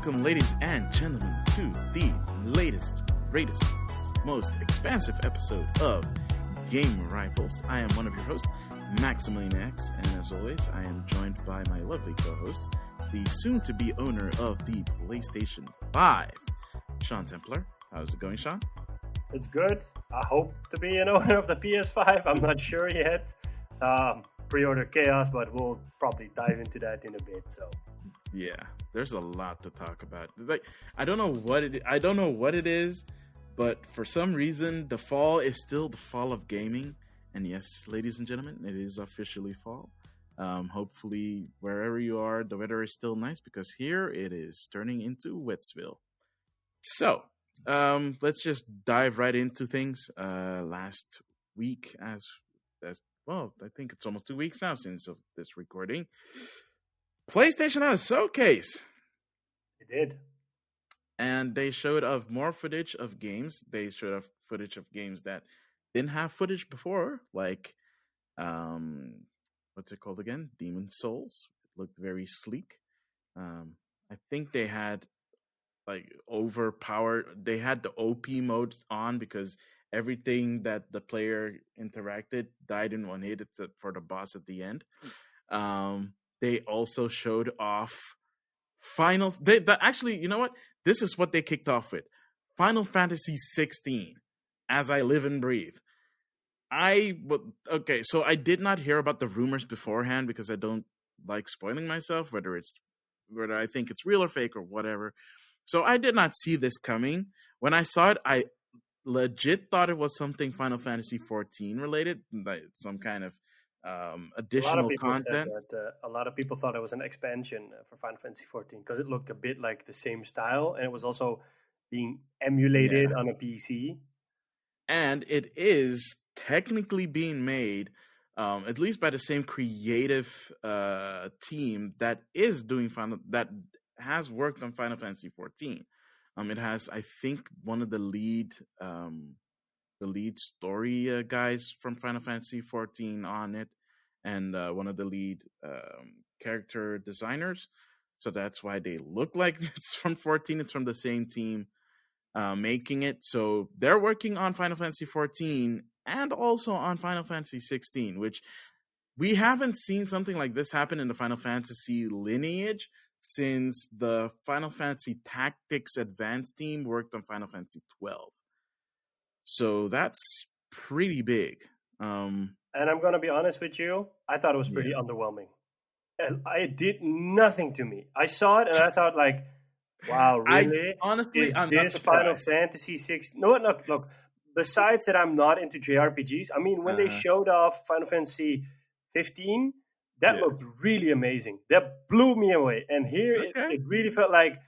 Welcome, ladies and gentlemen, to the latest, greatest, most expansive episode of Game Rivals. I am one of your hosts, Maximilian X, and as always, I am joined by my lovely co-host, the soon-to-be owner of the PlayStation 5, Sean Templar. How's it going, Sean? It's good. I hope to be an owner of the PS5. I'm not sure yet. Pre-order chaos, but we'll probably dive into that in a bit. So, yeah, there's a lot to talk about. Like, I don't know what it is, but for some reason, the fall is still the fall of gaming. And yes, ladies and gentlemen, it is officially fall. Hopefully, wherever you are, the weather is still nice because here it is turning into Wettsville. So, let's just dive right into things. Last week, as well, I think it's almost 2 weeks now since of this recording, PlayStation had a showcase. it did. And they showed off more footage of games. They showed off footage of games that didn't have footage before, like, what's it called again? Demon's Souls. It looked very sleek. I think they had, like, overpowered. They had the OP mode on because everything that the player interacted died in one hit for the boss at the end. They also showed off actually, you know what? This is what they kicked off with. Final Fantasy 16, As I Live and Breathe. So I did not hear about the rumors beforehand because I don't like spoiling myself, whether I think it's real or fake or whatever. So I did not see this coming. When I saw it, I legit thought it was something Final Fantasy 14 related, like some kind of additional content. A lot of people thought it was an expansion for Final Fantasy 14 because it looked a bit like the same style, and it was also being emulated on a PC. And it is technically being made, at least by the same creative team that has worked on Final Fantasy 14. It has, I think, one of the lead story guys from Final Fantasy 14 on it, and one of the lead character designers. So that's why they look like it's from 14. It's from the same team making it. So they're working on Final Fantasy 14 and also on Final Fantasy 16, which we haven't seen something like this happen in the Final Fantasy lineage since the Final Fantasy Tactics Advanced team worked on Final Fantasy 12. So that's pretty big. And I'm going to be honest with you, I thought it was pretty underwhelming. It did nothing to me. I saw it and I thought, like, wow, really? I'm not surprised. Final Fantasy 6? No, look. Besides that, I'm not into JRPGs. I mean, when they showed off Final Fantasy 15, that looked really amazing. That blew me away. And here it really felt like,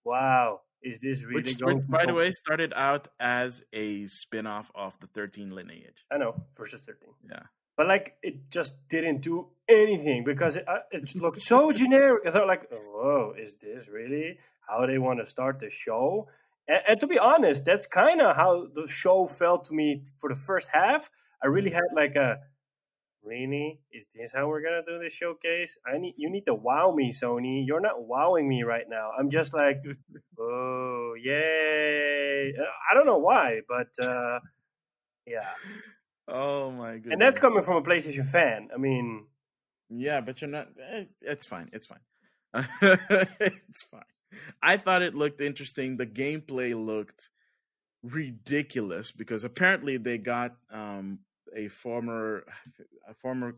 wow, is this really going to... Which, by the way, started out as a spin-off of the 13 lineage. I know, versus 13. Yeah. But, like, it just didn't do anything because it looked so generic. I thought, like, whoa, is this really how they want to start the show? And to be honest, that's kind of how the show felt to me for the first half. I really had, like, really? Is this how we're going to do this showcase? You need to wow me, Sony. You're not wowing me right now. I'm just like, oh, yay. I don't know why, but yeah. Oh, my goodness. And that's coming from a PlayStation fan. I mean... Yeah, but you're not... It's fine. It's fine. I thought it looked interesting. The gameplay looked ridiculous because apparently they got a former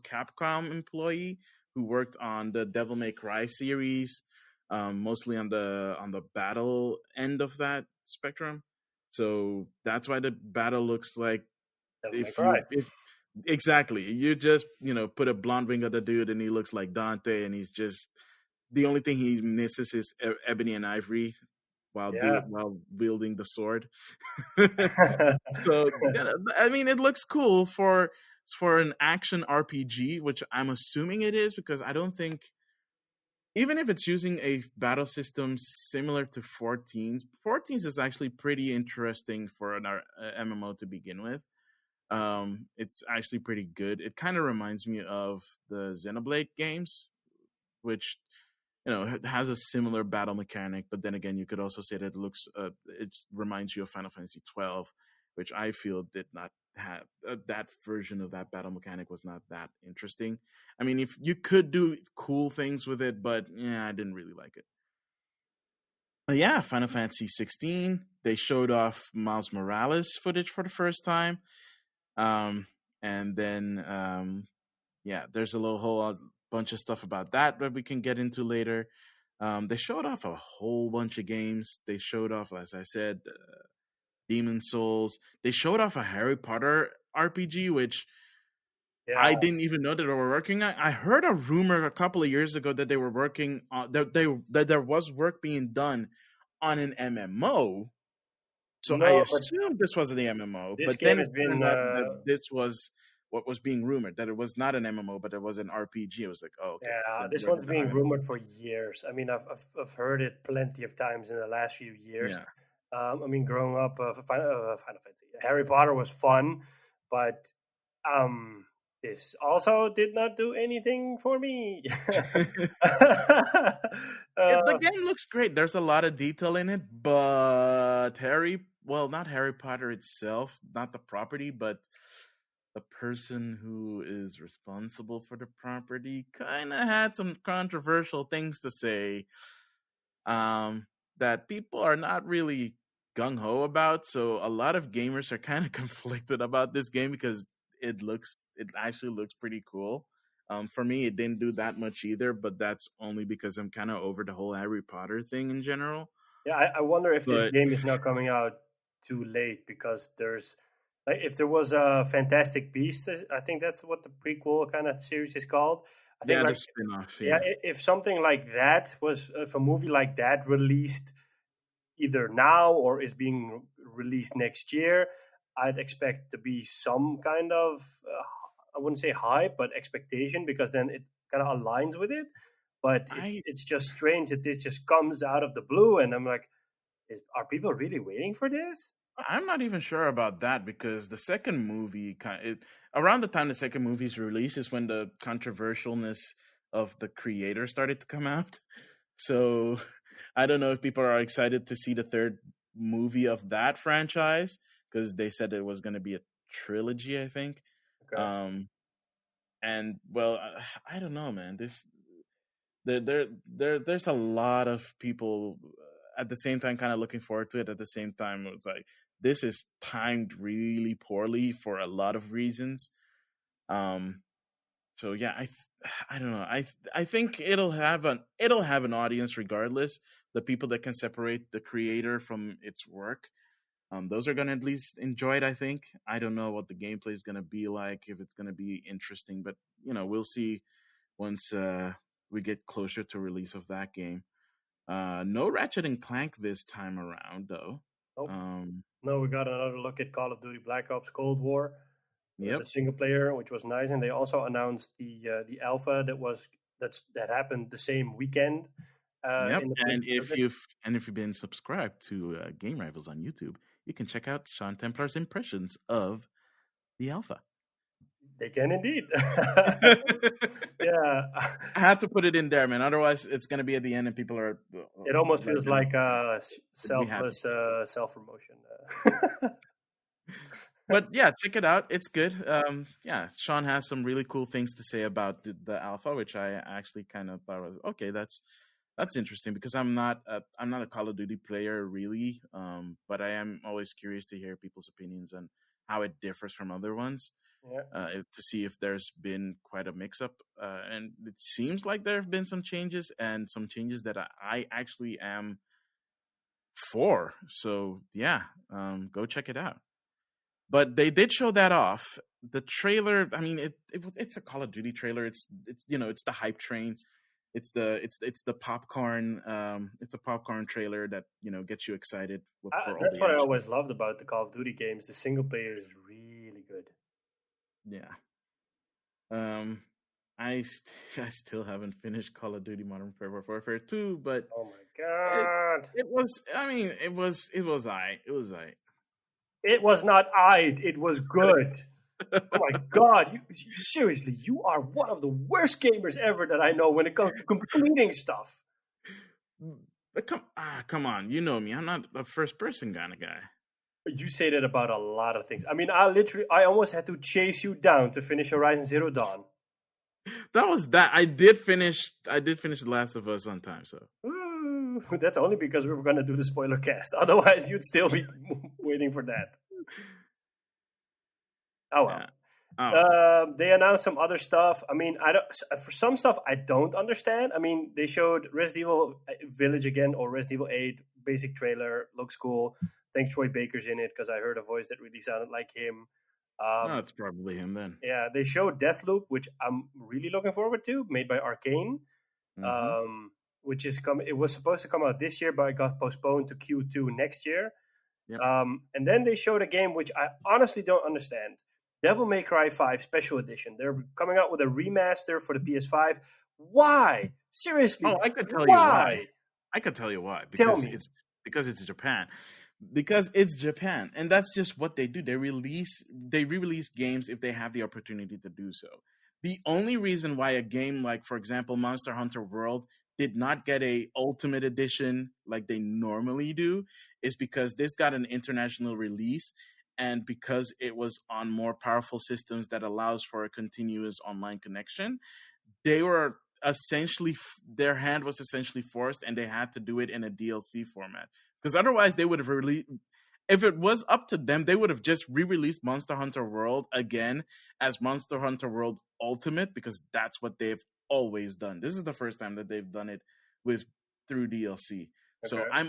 Capcom employee who worked on the Devil May Cry series, mostly on the battle end of that spectrum. So that's why the battle looks like exactly. You just put a blonde ring on the dude and he looks like Dante, and he's just the only thing he misses is ebony and ivory while wielding the sword. So I mean, it looks cool for an action RPG, which I'm assuming it is because I don't think, even if it's using a battle system similar to 14's is actually pretty interesting for an MMO to begin with. It's actually pretty good. It kind of reminds me of the Xenoblade games, which it has a similar battle mechanic, but then again, you could also say that it reminds you of Final Fantasy 12, which I feel did not have that version of that battle mechanic was not that interesting. I mean, if you could do cool things with it, but yeah, I didn't really like it. But yeah, Final Fantasy 16, they showed off Miles Morales footage for the first time. And then, yeah, there's a whole bunch of stuff about that we can get into later. They showed off a whole bunch of games. They showed off, as I said, Demon Souls. They showed off a Harry Potter RPG, which I didn't even know that they were working on. I heard a rumor a couple of years ago that they were working on that there was work being done on an MMO. So I assumed this was the MMO, but then it turned out that this was what was being rumored, that it was not an MMO, but it was an RPG. It was like, oh, okay. Yeah, this one's being rumored for years. I mean, I've heard it plenty of times in the last few years. Yeah. I mean, growing up, Final Fantasy, Harry Potter was fun, but this also did not do anything for me. The game looks great. There's a lot of detail in it, but not Harry Potter itself, not the property, but the person who is responsible for the property kind of had some controversial things to say that people are not really gung-ho about. So a lot of gamers are kind of conflicted about this game because it actually looks pretty cool. For me, it didn't do that much either, but that's only because I'm kind of over the whole Harry Potter thing in general. Yeah, I wonder if this game is now coming out too late, because there's if there was a Fantastic Beasts, I think that's what the prequel kind of series is called. I think the spin-off. Yeah, if something like that was, if a movie like that released either now or is being released next year, I'd expect to be some kind of I wouldn't say hype, but expectation, because then it kind of aligns with it. But it's just strange that this just comes out of the blue, and I'm like, are people really waiting for this? I'm not even sure about that, because the second movie, around the time the second movie's release, is when the controversialness of the creator started to come out. So I don't know if people are excited to see the third movie of that franchise, because they said it was going to be a trilogy, I think. Okay. And well, I don't know, man. There's a lot of people at the same time kind of looking forward to it. At the same time, it's like this is timed really poorly for a lot of reasons. So yeah, I don't know. I think it'll have an audience regardless. The people that can separate the creator from its work, those are going to at least enjoy it, I think. I don't know what the gameplay is going to be like, if it's going to be interesting, but we'll see once we get closer to release of that game. No Ratchet and Clank this time around, though. Nope. No, we got another look at Call of Duty Black Ops Cold War. Yep. The single player, which was nice, and they also announced the alpha that happened the same weekend. Yep. And if you've been subscribed to Game Rivals on YouTube, you can check out Sean Templar's impressions of the alpha. They can indeed. Yeah. I had to put it in there, man. Otherwise, it's going to be at the end and people are... It almost feels like a selfless self-promotion. But yeah, check it out. It's good. Yeah, Sean has some really cool things to say about the alpha, which I actually kind of thought was, okay, that's interesting, because I'm not a Call of Duty player really, but I am always curious to hear people's opinions on how it differs from other ones. Yeah. To see if there's been quite a mix-up, and it seems like there have been some changes, and some changes that I actually am for. So yeah, go check it out. But they did show that off. The trailer, I mean, it's a Call of Duty trailer. It's it's the hype train. It's the popcorn. It's a popcorn trailer that gets you excited. That's what I always loved about the Call of Duty games. The single player is really good. Yeah. I still haven't finished Call of Duty Modern Warfare 2, but oh my god, it was. I mean, it was. It was I. It was I. It was not I. It was good. Oh my god! Seriously, you are one of the worst gamers ever that I know when it comes to completing stuff. Come on, you know me. I'm not a first person kind of guy. You say that about a lot of things. I mean, I almost had to chase you down to finish Horizon Zero Dawn. That was that. I did finish. The Last of Us on time. So Ooh, that's only because we were going to do the spoiler cast. Otherwise, you'd still be waiting for that. Oh well. yeah. Oh. They announced some other stuff. I mean, I don't. For some stuff, I don't understand. I mean, they showed Resident Evil Village again, or Resident Evil 8 basic trailer. Looks cool. I think Troy Baker's in it because I heard a voice that really sounded like him. No, it's probably him then. Yeah, they showed Deathloop, which I'm really looking forward to, made by Arcane. Mm-hmm. Which is coming. It was supposed to come out this year, but it got postponed to Q2 next year. Yep. And then they showed a game which I honestly don't understand. Devil May Cry 5 Special Edition. They're coming out with a remaster for the PS5. Why? Seriously? Oh, I could tell you why. I could tell you why. Because it's Japan. Because it's Japan, and that's just what they do. They re-release games if they have the opportunity to do so. The only reason why a game like, for example, Monster Hunter World did not get a Ultimate Edition like they normally do is because this got an international release, and because it was on more powerful systems that allows for a continuous online connection, they were essentially their hand was essentially forced, and they had to do it in a DLC format. Because otherwise, they would have released. If it was up to them, they would have just re-released Monster Hunter World again as Monster Hunter World Ultimate, because that's what they've always done. This is the first time that they've done it through DLC. So Okay. I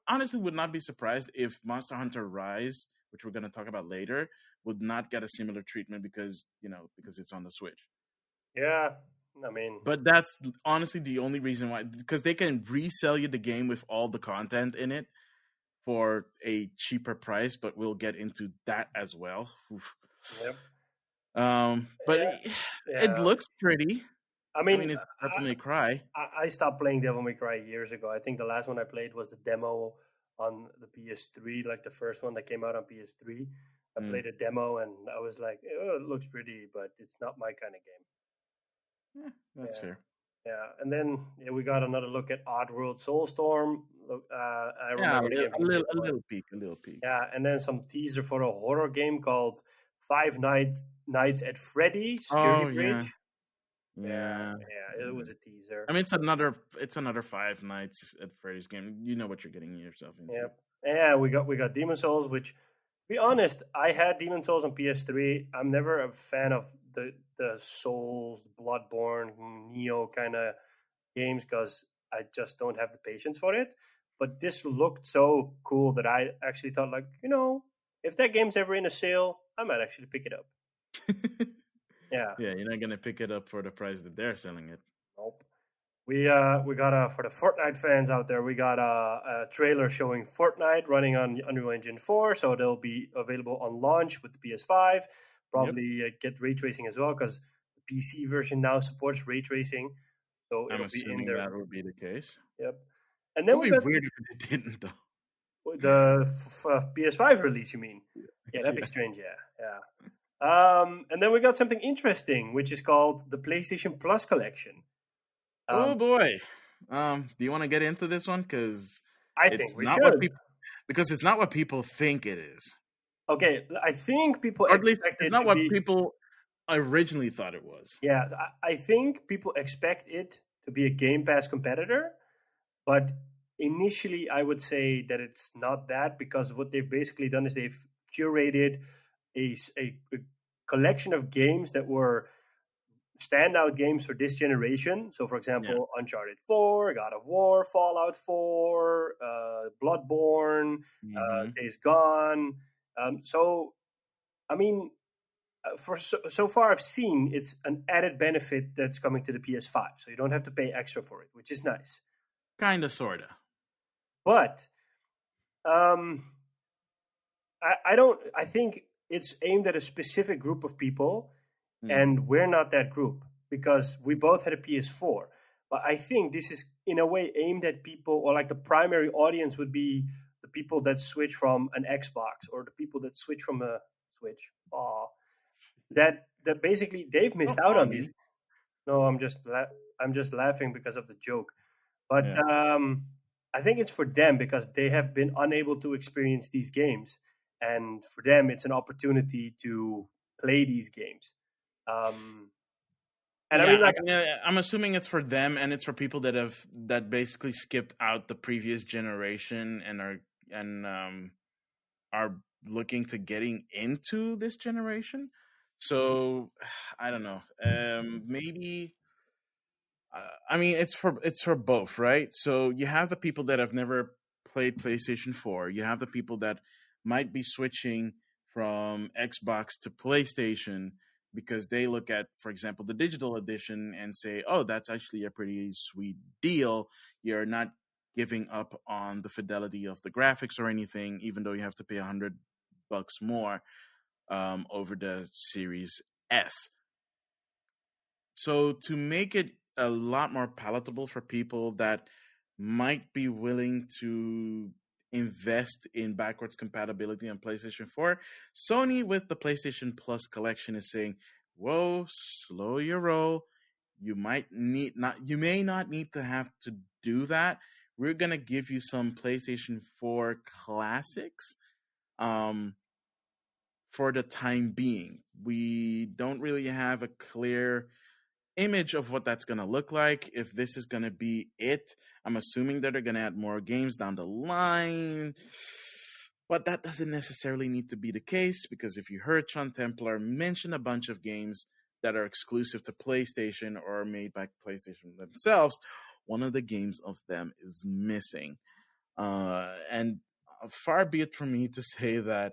honestly would not be surprised if Monster Hunter Rise, which we're going to talk about later, would not get a similar treatment because it's on the Switch. Yeah, I mean, But that's honestly the only reason why, because they can resell you the game with all the content in it for a cheaper price, but we'll get into that as well. Oof. yep. But Yeah, it yeah. looks pretty. I I mean, mean, it's Devil May Cry. I stopped playing Devil May Cry years ago. I think the last one I played was the demo on the PS3, like the first one that came out on PS3. I Mm, played a demo and I was like, oh, it looks pretty, but it's not my kind of game. that's Yeah. fair. Yeah, and then we got another look at Oddworld Soulstorm. Look, I Yeah, remember the game from day a one. little peek, a little peek. Yeah, and then some teaser for a horror game called Nights at Freddy Security Oh yeah, Breach. Yeah, yeah. yeah, it was a teaser. I mean, it's another Five Nights at Freddy's game. You know what you're getting yourself into. Yep. Yeah, we got Demon Souls, which, to be honest, I had Demon Souls on PS3. I'm never a fan of the Souls, Bloodborne, Neo kind of games because I just don't have the patience for it. But this looked so cool that I actually thought, like, if that game's ever in a sale, I might actually pick it up. Yeah. Yeah, you're not gonna pick it up for the price that they're selling it. Nope. We got for the Fortnite fans out there, we got a trailer showing Fortnite running on Unreal Engine 4, so they'll be available on launch with the PS5. Yep. Probably get ray tracing as well because the PC version now supports ray tracing, so I'm it'll be in assuming there. that would be the case. Yep. And It then would we be got weird if it didn't, though. the PS5 release. You mean? Yeah, that'd be Yeah. strange. Yeah, yeah. And then we got something interesting, which is called the PlayStation Plus collection. Oh boy. Do you want to get into this one? Because I it's think we not what should. people. Because it's not what people think it is, Okay, I think people or at least expect it's it not to what be. people originally thought it was. Yeah, I think people expect it to be a Game Pass competitor, but initially I would say that it's not that because what they've basically done is they've curated a collection of games that were standout games for this generation. So, for Yeah. example, Uncharted 4, God of War, Fallout 4, Bloodborne, Mm-hmm. Days Gone. So, I mean, for so far I've seen it's an added benefit that's coming to the PS5, so you don't have to pay extra for it, which is nice. Kinda, sorta. But um, I don't. I think it's aimed at a specific group of people, Mm. and we're not that group because we both had a PS4. But I think this is in a way aimed at people, or like the primary audience would be the people that switch from an Xbox or the people that switch from a Switch. Aw. That basically they've missed Oh, out I on these. mean, No, I'm just laughing because of the joke. But Yeah. I think it's for them because they have been unable to experience these games, and for them, it's an opportunity to play these games. And I Yeah, mean, like, I'm assuming it's for them, and it's for people that basically skipped out the previous generation and are looking to getting into this generation. So I don't know. Maybe I mean it's for both, right? So you have the people that have never played PlayStation 4. You have the people that might be switching from Xbox to PlayStation because they look at, for example, the digital edition and say, "Oh, that's actually a pretty sweet deal. You're not giving up on the fidelity of the graphics or anything, even though you have to pay $100 more over the Series S." So to make it a lot more palatable for people that might be willing to invest in backwards compatibility on PlayStation 4, Sony with the PlayStation Plus collection is saying, "Whoa, slow your roll. You may not need to have to do that. We're going to give you some PlayStation 4 classics um for the time being. We don't really have a clear image of what that's going to look like, if this is going to be it. I'm assuming that they're going to add more games down the line, but that doesn't necessarily need to be the case, because if you heard Sean Templar mention a bunch of games that are exclusive to PlayStation or made by PlayStation themselves, one of the games of them is missing. And far be it from me to say that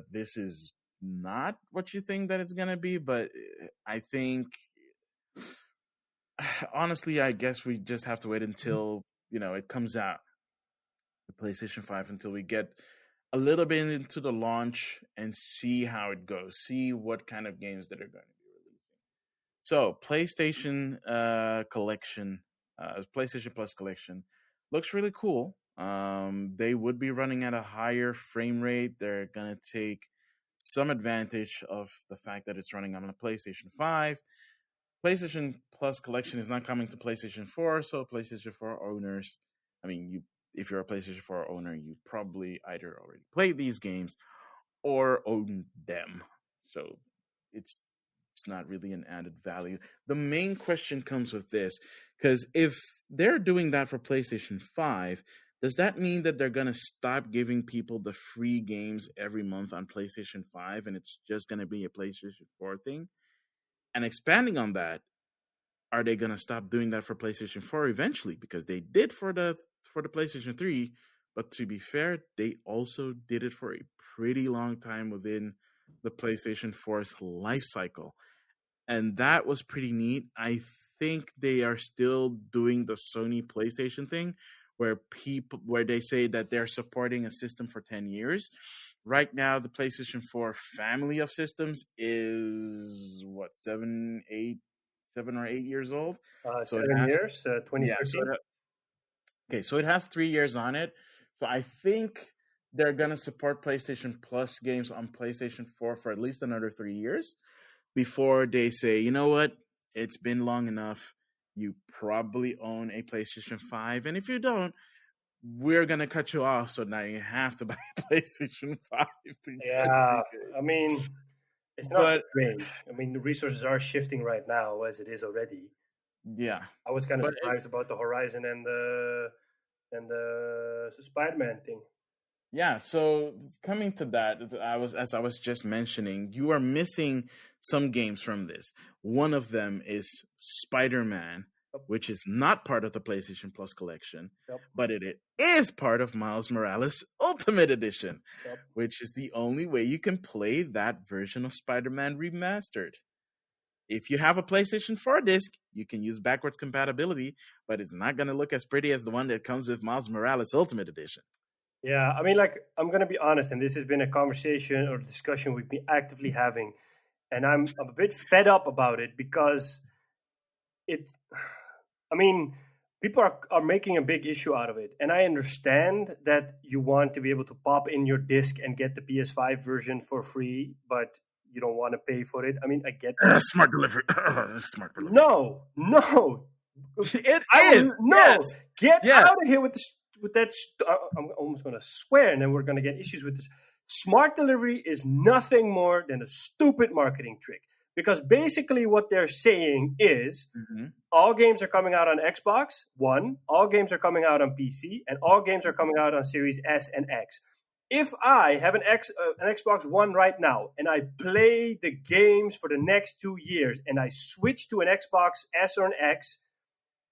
this is not what you think that it's going to be, but I think honestly, I guess we just have to wait until it comes out, the PlayStation 5, until we get a little bit into the launch and see how it goes, see what kind of games that are going to be releasing. So, PlayStation collection, PlayStation Plus collection looks really cool. They would be running at a higher frame rate. They're gonna take some advantage of the fact that it's running on a PlayStation 5. PlayStation Plus collection is not coming to PlayStation 4, so PlayStation 4 owners, I mean, if you're a PlayStation 4 owner, you probably either already played these games or own them. So it's not really an added value. The main question comes with this, because if they're doing that for PlayStation 5, does that mean that they're going to stop giving people the free games every month on PlayStation 5 and it's just going to be a PlayStation 4 thing? And expanding on that, are they going to stop doing that for PlayStation 4 eventually? Because they did for the PlayStation 3, but to be fair, they also did it for a pretty long time within the PlayStation 4's life cycle. And that was pretty neat. I think they are still doing the Sony PlayStation thing where they say that they're supporting a system for 10 years. Right now, the PlayStation 4 family of systems is what, 7 or 8 years old. So it 7 years, yeah, 2013. so it has 3 years on it. So I think they're gonna support PlayStation Plus games on PlayStation 4 for at least another 3 years before they say, you know what, it's been long enough. You probably own a PlayStation 5, and if you don't, we're gonna cut you off. So now you have to buy a PlayStation 5 to get Yeah, the game. I mean, it's not But strange. I mean, the resources are shifting right now as it is already. yeah, I was kind of but surprised about the Horizon and the Spider-Man thing. yeah, so coming to that, as I was just mentioning, you are missing some games from this. One of them is Spider-Man, Yep, which is not part of the PlayStation Plus collection, yep, but it is part of Miles Morales Ultimate Edition, yep. which is the only way you can play that version of Spider-Man remastered. If you have a PlayStation 4 disc, you can use backwards compatibility, but it's not going to look as pretty as the one that comes with Miles Morales Ultimate Edition. Yeah, I mean, like, I'm gonna be honest, and this has been a conversation or discussion we've been actively having, and I'm a bit fed up about it because it. I mean, people are making a big issue out of it, and I understand that you want to be able to pop in your disc and get the PS5 version for free, but you don't want to pay for it. I mean, I get that. Smart delivery. Smart delivery. No, It I is. will no Yes. get Yes. out of here with this. With that, I'm almost going to swear, and then we're going to get issues with this. Smart delivery is nothing more than a stupid marketing trick. Because basically, what they're saying is Mhm. all games are coming out on Xbox One, all games are coming out on PC, and all games are coming out on Series S and X. If I have an Xbox One right now and I play the games for the next 2 years and I switch to an Xbox S or an X,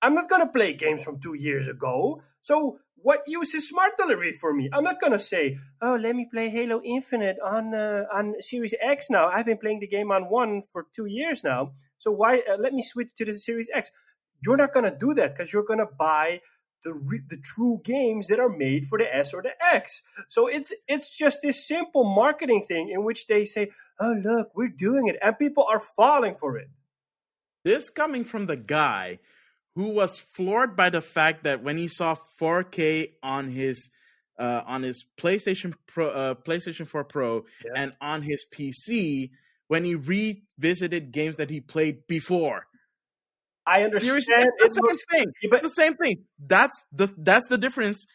I'm not going to play games from 2 years ago. So what use is smart delivery for me? I'm not going to say, oh, let me play Halo Infinite on Series X now. I've been playing the game on One for 2 years now. So why let me switch to the Series X? You're not going to do that because you're going to buy the true games that are made for the S or the X. So it's just this simple marketing thing in which they say, oh, look, we're doing it. And people are falling for it. This coming from the guy who was floored by the fact that when he saw 4K on his PlayStation 4 Pro, Yeah. and on his PC when he revisited games that he played before. I understand. Seriously, it's the same thing. but It's the same thing. That's the difference.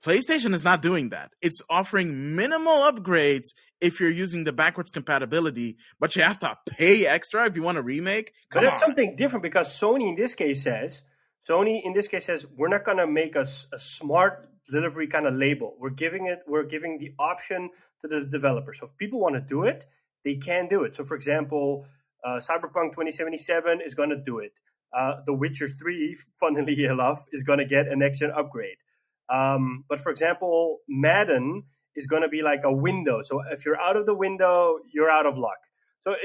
PlayStation is not doing that. It's offering minimal upgrades if you're using the backwards compatibility, but you have to pay extra if you want a remake. But that's something different because Sony in this case says, we're not going to make a smart delivery kind of label. We're giving the option to the developer. So if people want to do it, they can do it. So for example, Cyberpunk 2077 is going to do it. The Witcher 3, funnily enough, is going to get a next-gen upgrade. But for example, Madden is going to be like a window. So if you're out of the window, you're out of luck. So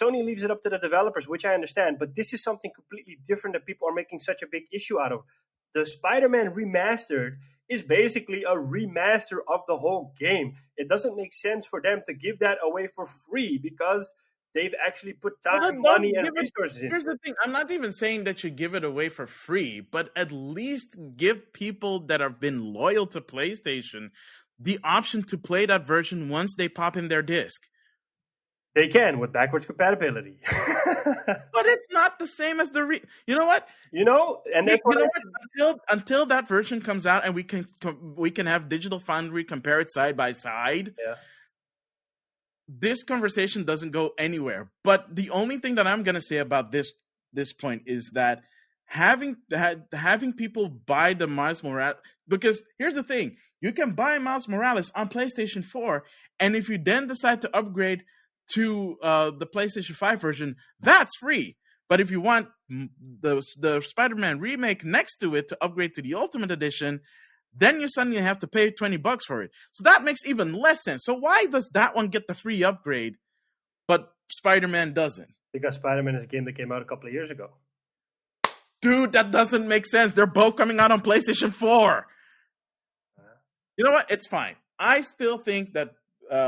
Sony leaves it up to the developers, which I understand. But this is something completely different that people are making such a big issue out of. The Spider-Man Remastered is basically a remaster of the whole game. It doesn't make sense for them to give that away for free because they've actually put time, money, and resources in. Here's the thing. I'm not even saying that you give it away for free, but at least give people that have been loyal to PlayStation the option to play that version once they pop in their disc. They can with backwards compatibility. But it's not the same as the you know what? And that's until that version comes out and we can have Digital Foundry compare it side by side. Yeah. This conversation doesn't go anywhere. But the only thing that I'm going to say about this point is that having people buy the Miles Morales, because here's the thing, you can buy Miles Morales on PlayStation 4, and if you then decide to upgrade to the PlayStation 5 version, that's free. But if you want the Spider-Man remake next to it to upgrade to the Ultimate Edition, then you suddenly have to pay $20 for it. So that makes even less sense. So why does that one get the free upgrade, but Spider-Man doesn't? Because Spider-Man is a game that came out a couple of years ago. Dude, that doesn't make sense. They're both coming out on PlayStation 4. You know what? It's fine. I still think that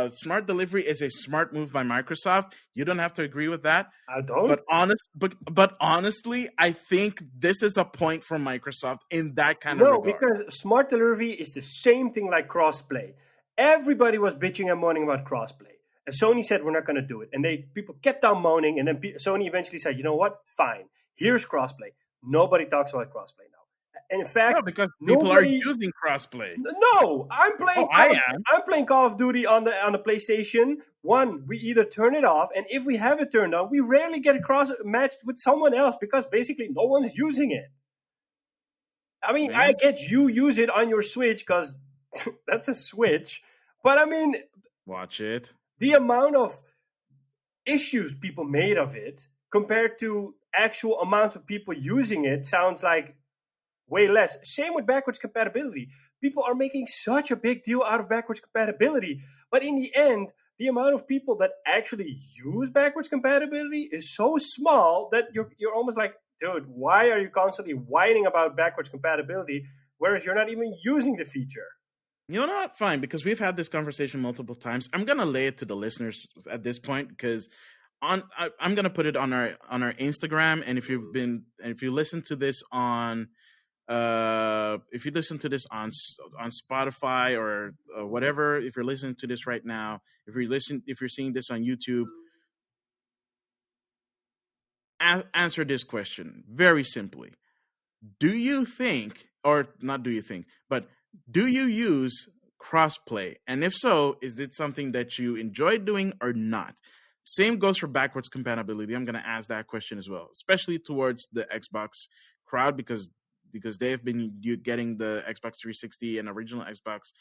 smart delivery is a smart move by Microsoft. You don't have to agree with that. I don't. But honestly, I think this is a point for Microsoft in that kind of regard. No, because smart delivery is the same thing like crossplay. Everybody was bitching and moaning about crossplay. And Sony said, we're not going to do it. And people kept on moaning. And then Sony eventually said, you know what? Fine. Here's crossplay. Nobody talks about crossplay now. And in fact, because people are using crossplay. No, I'm playing Call of Duty on the PlayStation 1. We either turn it off, and if we have it turned on, we rarely get matched with someone else because basically no one's using it. I mean, I get you use it on your Switch because that's a Switch, but I mean, watch it. The amount of issues people made of it compared to actual amounts of people using it sounds like way less. Same with backwards compatibility. People are making such a big deal out of backwards compatibility, but in the end, the amount of people that actually use backwards compatibility is so small that you're almost like, dude, why are you constantly whining about backwards compatibility, whereas you're not even using the feature? You know what? Fine, because we've had this conversation multiple times. I'm gonna lay it to the listeners at this point because I'm gonna put it on our Instagram, and if you listen to this on Spotify or whatever, if you're listening to this right now, if you're seeing this on YouTube, answer this question very simply. do you think, or not do you think, but do you use crossplay? And if so, is it something that you enjoy doing or not? Same goes for backwards compatibility. I'm going to ask that question as well, especially towards the Xbox crowd because they've been getting the Xbox 360 and original Xbox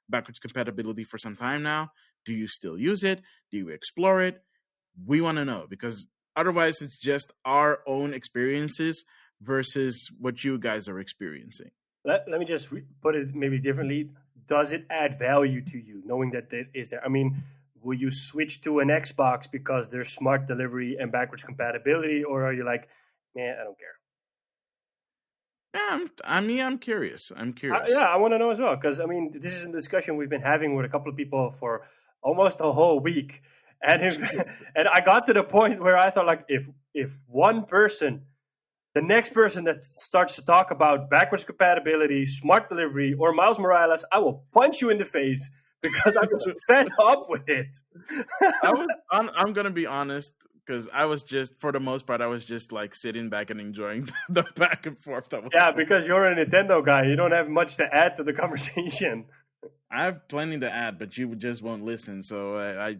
backwards compatibility for some time now. Do you still use it? Do you explore it? We want to know because otherwise it's just our own experiences versus what you guys are experiencing. Let me just put it maybe differently. Does it add value to you knowing that it is there? I mean, will you switch to an Xbox because there's smart delivery and backwards compatibility, or are you like, man, I don't care? Yeah, I'm curious. I want to know as well because I mean, this is a discussion we've been having with a couple of people for almost a whole week, and and I got to the point where I thought like, if one person, the next person that starts to talk about backwards compatibility, smart delivery, or Miles Morales, I will punch you in the face because I'm just fed up with it. I'm gonna be honest. Because I was just, for the most part, I was just like sitting back and enjoying the back and forth. Because you're a Nintendo guy. You don't have much to add to the conversation. I have plenty to add, but you just won't listen. So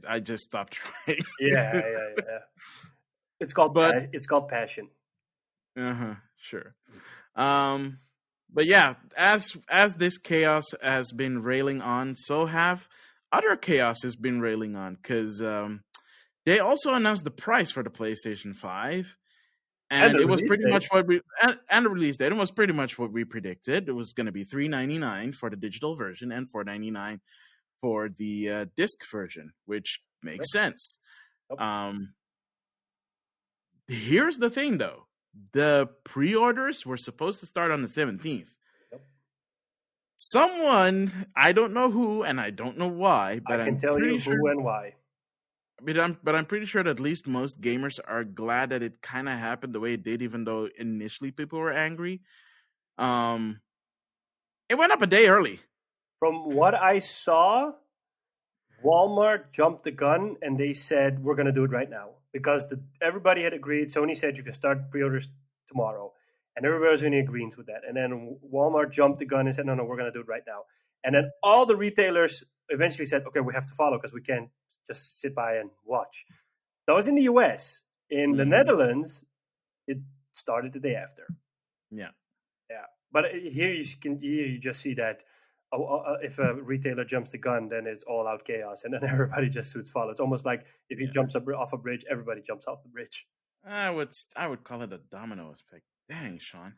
I just stopped trying. Yeah. It's called passion. Sure. But yeah, as this chaos has been railing on, so have other chaos has been railing on. Because they also announced the price for the PlayStation 5, and it was pretty much what we and the release date. It was pretty much what we predicted. It was going to be $399 for the digital version and $499 for the disc version, which makes sense. Here's the thing, though: the pre-orders were supposed to start on the 17th. Someone, I don't know who, and I don't know why, but I can tell you who and why. But I'm pretty sure that at least most gamers are glad that it kind of happened the way it did, even though initially people were angry. It went up a day early. From what I saw, Walmart jumped the gun and they said, we're going to do it right now. Because everybody had agreed. Sony said you can start pre-orders tomorrow. And everybody was in agreement with that. And then Walmart jumped the gun and said, no, we're going to do it right now. And then all the retailers eventually said, okay, we have to follow because we can't just sit by and watch. That was in the US. In the Netherlands, it started the day after. Yeah. But here you just see that if a retailer jumps the gun, then it's all out chaos, and then everybody just suits follow. It's almost like if he jumps off a bridge, everybody jumps off the bridge. I would call it a domino effect. Dang, Sean.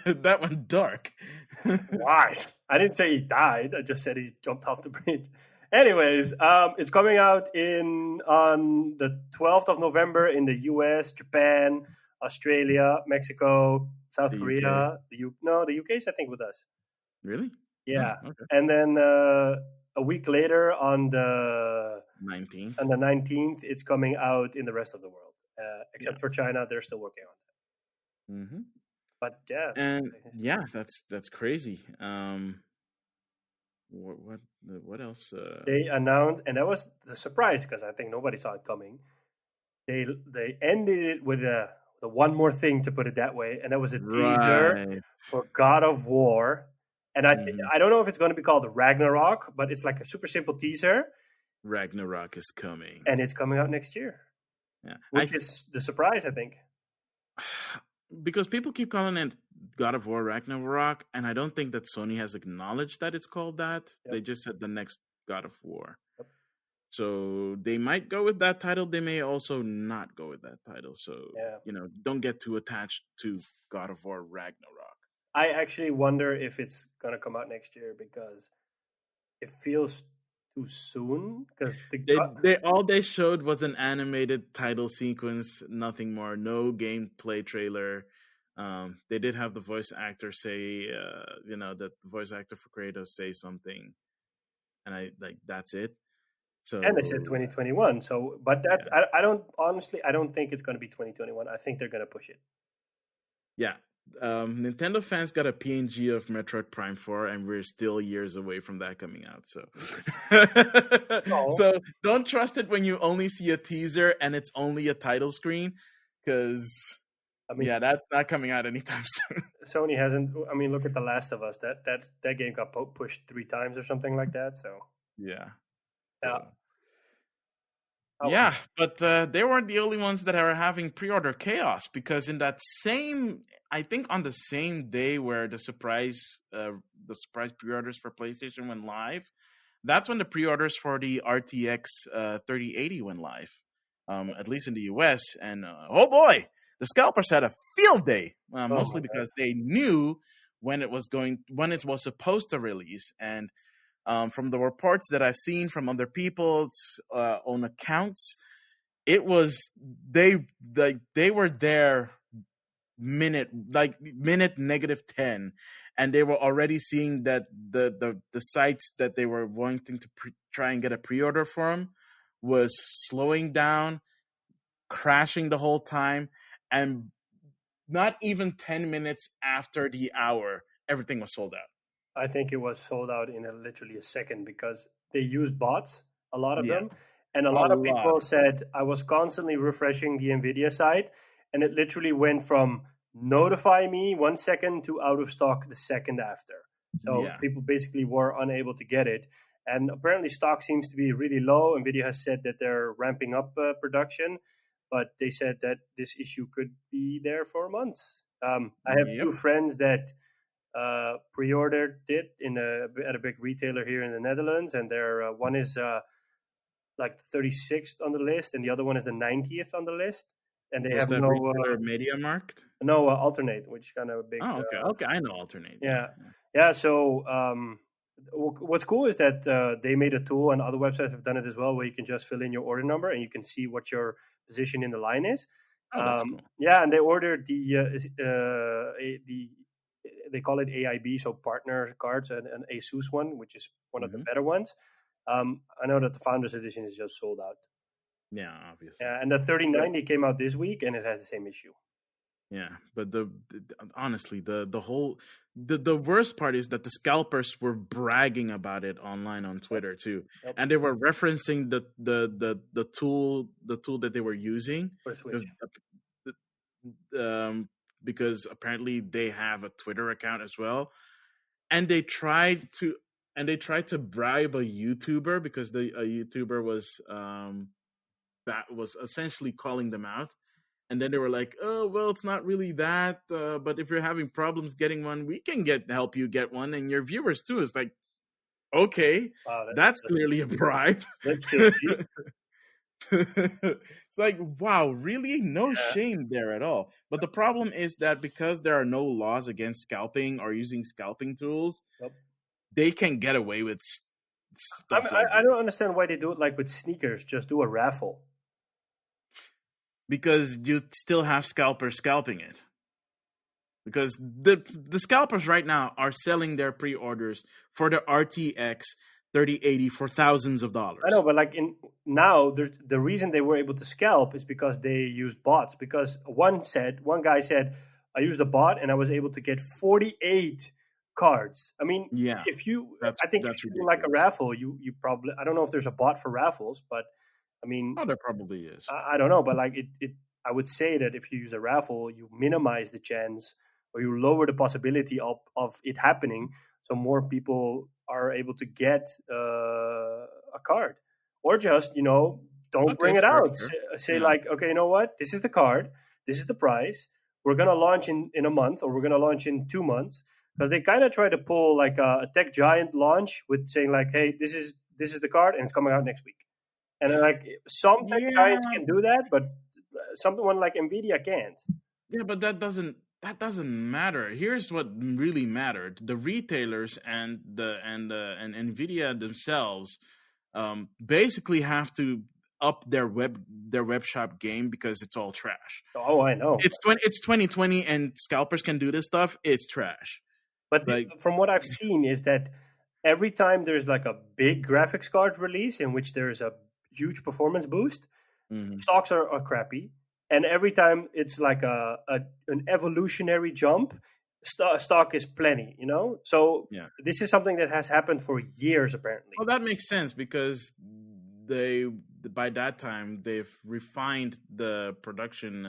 That went dark. Why? I didn't say he died. I just said he jumped off the bridge. Anyways, it's coming out on the 12th of November in the US, Japan, Australia, Mexico, South Korea. The UK is I think with us. Really? Yeah. Oh, okay. And then a week later on the 19th. On the 19th, it's coming out in the rest of the world, except for China. They're still working on it. But yeah, and that's crazy. What else? They announced, and that was the surprise because I think nobody saw it coming. They ended it with the one more thing, to put it that way, and that was a teaser for God of War. And I don't know if it's going to be called Ragnarok, but it's like a super simple teaser. Ragnarok is coming, and it's coming out next year. Yeah, which is the surprise, I think. Because people keep calling it God of War Ragnarok, and I don't think that Sony has acknowledged that it's called that. Yep. They just said the next God of War. Yep. So they might go with that title. They may also not go with that title. So, don't get too attached to God of War Ragnarok. I actually wonder if it's going to come out next year because it feels too soon. Because all they showed was an animated title sequence, nothing more. No gameplay trailer. They did have the voice actor say, that the voice actor for Kratos say something, and that's it. So, and they said 2021. So, but that's I don't think it's going to be 2021. I think they're going to push it. Yeah. Nintendo fans got a PNG of Metroid Prime 4, and we're still years away from that coming out. So, So don't trust it when you only see a teaser and it's only a title screen, because I mean, Yeah, that's not coming out anytime soon. Sony hasn't. I mean, look at The Last of Us. That game got pushed 3 times or something like that. So Yeah. yeah. So. Oh, well. Yeah, but they weren't the only ones that are having pre-order chaos, because in that same, I think on the same day where the surprise pre-orders for PlayStation went live, that's when the pre-orders for the RTX 3080 went live, at least in the US. And oh boy, the scalpers had a field day, Oh my mostly god. because they knew when it was supposed to release. And from the reports that I've seen from other people's own accounts, it was they were there minute -10, and they were already seeing that the sites that they were wanting to try and get a pre-order from was slowing down, crashing the whole time, and not even 10 minutes after the hour, everything was sold out. I think it was sold out in literally a second because they used bots, a lot of Yeah, them. And a a lot of lot. people said I was constantly refreshing the NVIDIA site, and it literally went from notify me 1 second to out of stock the second after. So Yeah. people basically were unable to get it. And apparently, stock seems to be really low. NVIDIA has said that they're ramping up production, but they said that this issue could be there for months. I have Yep. two friends that pre-ordered it at a big retailer here in the Netherlands, and their one is like the 36th on the list, and the other one is the 90th on the list, and they Was have that retailer MediaMarkt? no alternate, which is kind of a big. Oh, okay. Okay, I know Alternate. Yeah, yeah. So what's cool is that they made a tool, and other websites have done it as well, where you can just fill in your order number and you can see what your position in the line is. Oh, that's cool. Yeah, and they ordered they call it AIB, so partner cards, and an Asus one, which is one of the better ones. I know that the Founders Edition is just sold out. Yeah, obviously. Yeah, and the 3090 came out this week, and it has the same issue. Yeah, but honestly, the worst part is that the scalpers were bragging about it online on Twitter too, and they were referencing the tool that they were using For Switch. Because apparently they have a Twitter account as well, and they tried to bribe a YouTuber, because a YouTuber was that was essentially calling them out. And then they were like, "Oh, well, it's not really that. But if you're having problems getting one, we can help you get one, and your viewers too." It's like, okay, Wow, that's clearly a bribe. That's shady. It's like, wow, really? No shame there at all. But the problem is that because there are no laws against scalping or using scalping tools, they can get away with stuff like I don't understand why they do it like with sneakers. Just do a raffle. Because you still have scalpers scalping it. Because the scalpers right now are selling their pre-orders for the RTX 3080 for thousands of dollars. I know, but like now, the reason they were able to scalp is because they used bots. Because one guy said, I used a bot and I was able to get 48 cards. I mean, yeah, if you that's do like a raffle, you probably, I don't know if there's a bot for raffles, but I mean, there probably is. I don't know, but like I would say that if you use a raffle, you minimize the chance, or you lower the possibility of it happening, so more people are able to get a card, or just don't bring it out. Say like, okay, you know what? This is the card. This is the price. We're gonna launch in a month, or we're gonna launch in 2 months, because they kind of try to pull like a tech giant launch with saying like, hey, this is the card, and it's coming out next week. And like some tech giants can do that, but someone like Nvidia can't. Yeah, but that doesn't matter. Here's what really mattered: the retailers and Nvidia themselves basically have to up their web shop game, because it's all trash. Oh, I know. It's 2020, and scalpers can do this stuff. It's trash. But from what I've seen is that every time there's like a big graphics card release in which there's a huge performance boost, stocks are crappy. And every time it's like an evolutionary jump, stock is plenty, So this is something that has happened for years, apparently. Well, that makes sense, because by that time they've refined the production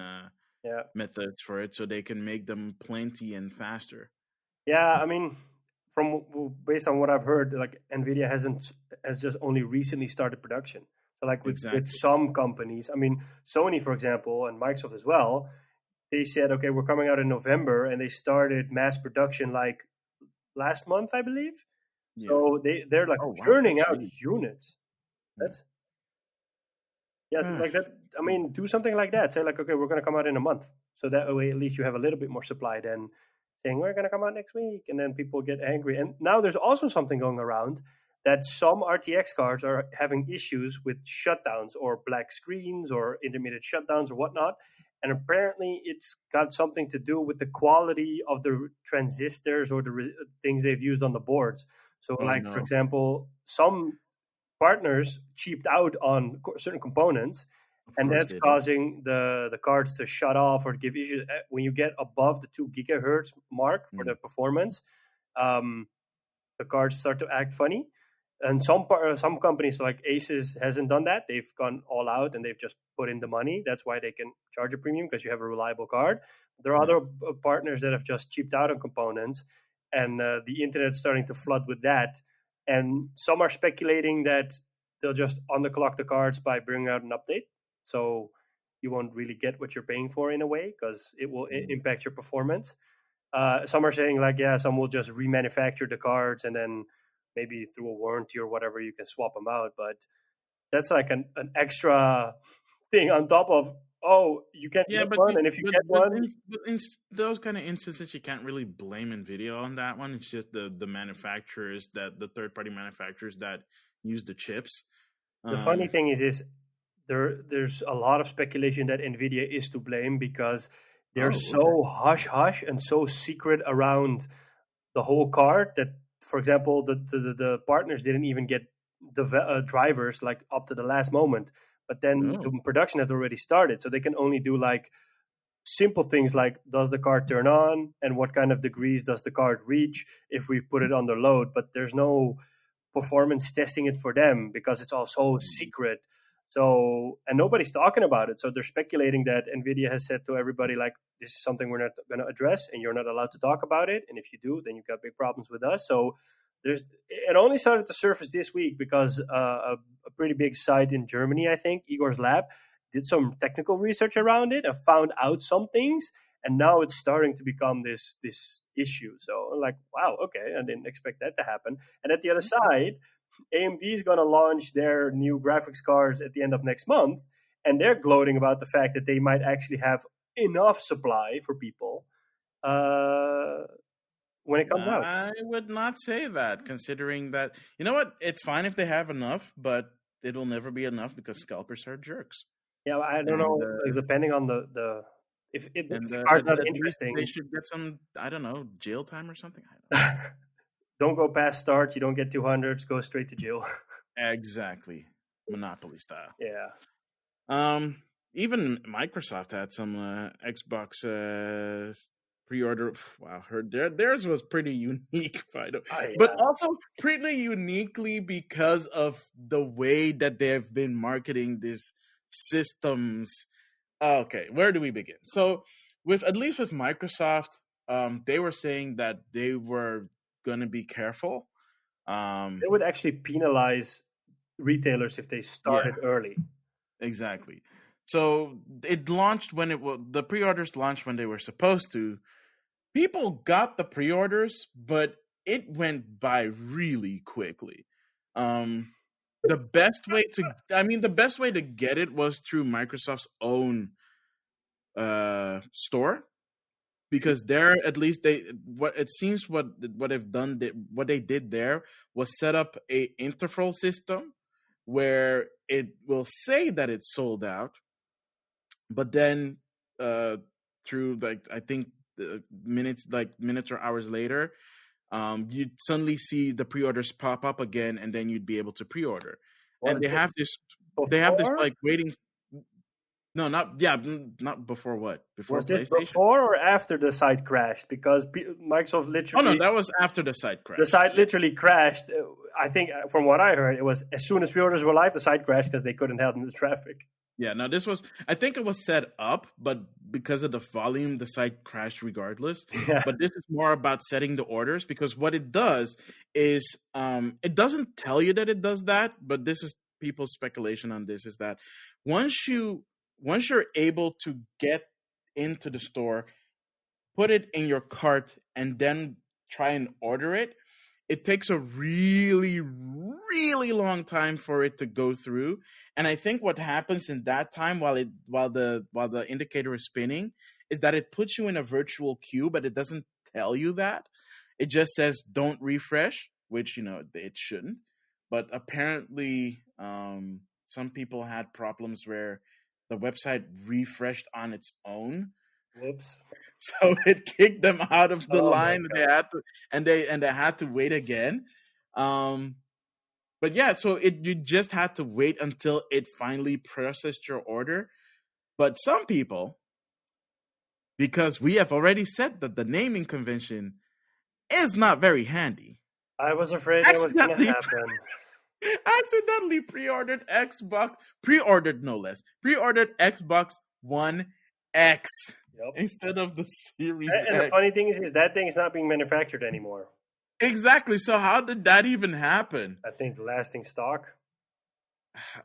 methods for it, so they can make them plenty and faster. Yeah, I mean, based on what I've heard, like Nvidia has just only recently started production. So like with Exactly. some companies, I mean, Sony, for example, and Microsoft as well, they said, okay, we're coming out in November, and they started mass production like last month, I believe. Yeah. So they're like Oh wow, churning that's out really units. That's cool. like that. I mean, do something like that. Say like, okay, we're going to come out in a month, so that way at least you have a little bit more supply than saying we're going to come out next week, and then people get angry. And now there's also something going around that some RTX cards are having issues with shutdowns or black screens or intermittent shutdowns or whatnot. And apparently, it's got something to do with the quality of the transistors or the things they've used on the boards. So, Oh like for no. example, some partners cheaped out on certain components, Of and course that's they did. causing the cards to shut off or give issues. When you get above the 2 gigahertz mark for the performance, um, the cards start to act funny. And some companies like Asus hasn't done that. They've gone all out and they've just put in the money. That's why they can charge a premium, because you have a reliable card. There are Yeah. other partners that have just cheaped out on components, and the internet's starting to flood with that. And some are speculating that they'll just underclock the cards by bringing out an update, so you won't really get what you're paying for in a way, because it will impact your performance. Some are saying like, yeah, some will just remanufacture the cards, and then maybe through a warranty or whatever you can swap them out. But that's like an extra thing on top of, oh, you can't Yeah, get one, and if you get one, but in those kind of instances, you can't really blame Nvidia on that one. It's just the manufacturers, that the third party manufacturers that use the chips. the funny thing is there's a lot of speculation that Nvidia is to blame, because they're Oh, okay. so hush hush and so secret around the whole card that, for example, the partners didn't even get the drivers like up to the last moment, but then Oh, the production had already started, so they can only do like simple things like, does the card turn on and what kind of degrees does the card reach if we put it under load. But there's no performance testing it for them, because it's all so secret. So, and nobody's talking about it. So they're speculating that Nvidia has said to everybody, like, this is something we're not going to address, and you're not allowed to talk about it. And if you do, then you've got big problems with us. So it only started to surface this week because a pretty big site in Germany, I think, Igor's Lab, did some technical research around it and found out some things. And now it's starting to become this issue. So I'm like, wow, okay, I didn't expect that to happen. And at the other side, AMD is going to launch their new graphics cards at the end of next month, and they're gloating about the fact that they might actually have enough supply for people when it comes out. I would not say that, considering that, you know what, it's fine if they have enough, but it'll never be enough because scalpers are jerks. Yeah, I don't And know. Like, depending on the if the card's at not least interesting, they should get some, I don't know, jail time or something. don't go past start. You don't get 200s. Go straight to jail. Exactly, Monopoly style. Yeah. Even Microsoft had some Xbox pre-order. Wow, theirs was pretty unique, but also pretty uniquely because of the way that they've been marketing these systems. Okay, where do we begin? So, at least with Microsoft, they were saying that they were going to be careful. They would actually penalize retailers if they started early. Exactly. So it launched when the pre-orders launched when they were supposed to. People got the pre-orders, but it went by really quickly. The best way to get it was through Microsoft's own store, because there, at least what they did there was set up a interval system where it will say that it's sold out, but then through I think minutes or hours later, you'd suddenly see the pre-orders pop up again, and then you'd be able to pre-order. And they have this like waiting. No, not before what? Before was this PlayStation? Before or after the site crashed? Because Microsoft literally... Oh, no, that was after the site crashed. The site literally crashed. I think, from what I heard, it was as soon as pre-orders were live, the site crashed because they couldn't handle the traffic. Yeah, now this was, I think it was set up, but because of the volume, the site crashed regardless. Yeah. But this is more about setting the orders, because what it does is it doesn't tell you that it does that, but this is people's speculation on this, is that once you once you're able to get into the store, put it in your cart, and then try and order it, it takes a really, really long time for it to go through. And I think what happens in that time, while the indicator is spinning, is that it puts you in a virtual queue, but it doesn't tell you that. It just says don't refresh, which it shouldn't. But apparently, some people had problems where the website refreshed on its own, Whoops. so it kicked them out of the Oh my line. They god. had to, and they had to wait again. Um, but yeah, so you just had to wait until it finally processed your order. But some people, because we have already said that the naming convention is not very handy, I was afraid that was gonna accidentally happen. accidentally pre-ordered no less, pre-ordered Xbox One X Yep. instead of the Series And the X. funny thing is that thing is not being manufactured anymore. Exactly. So how did that even happen? I think lasting stock.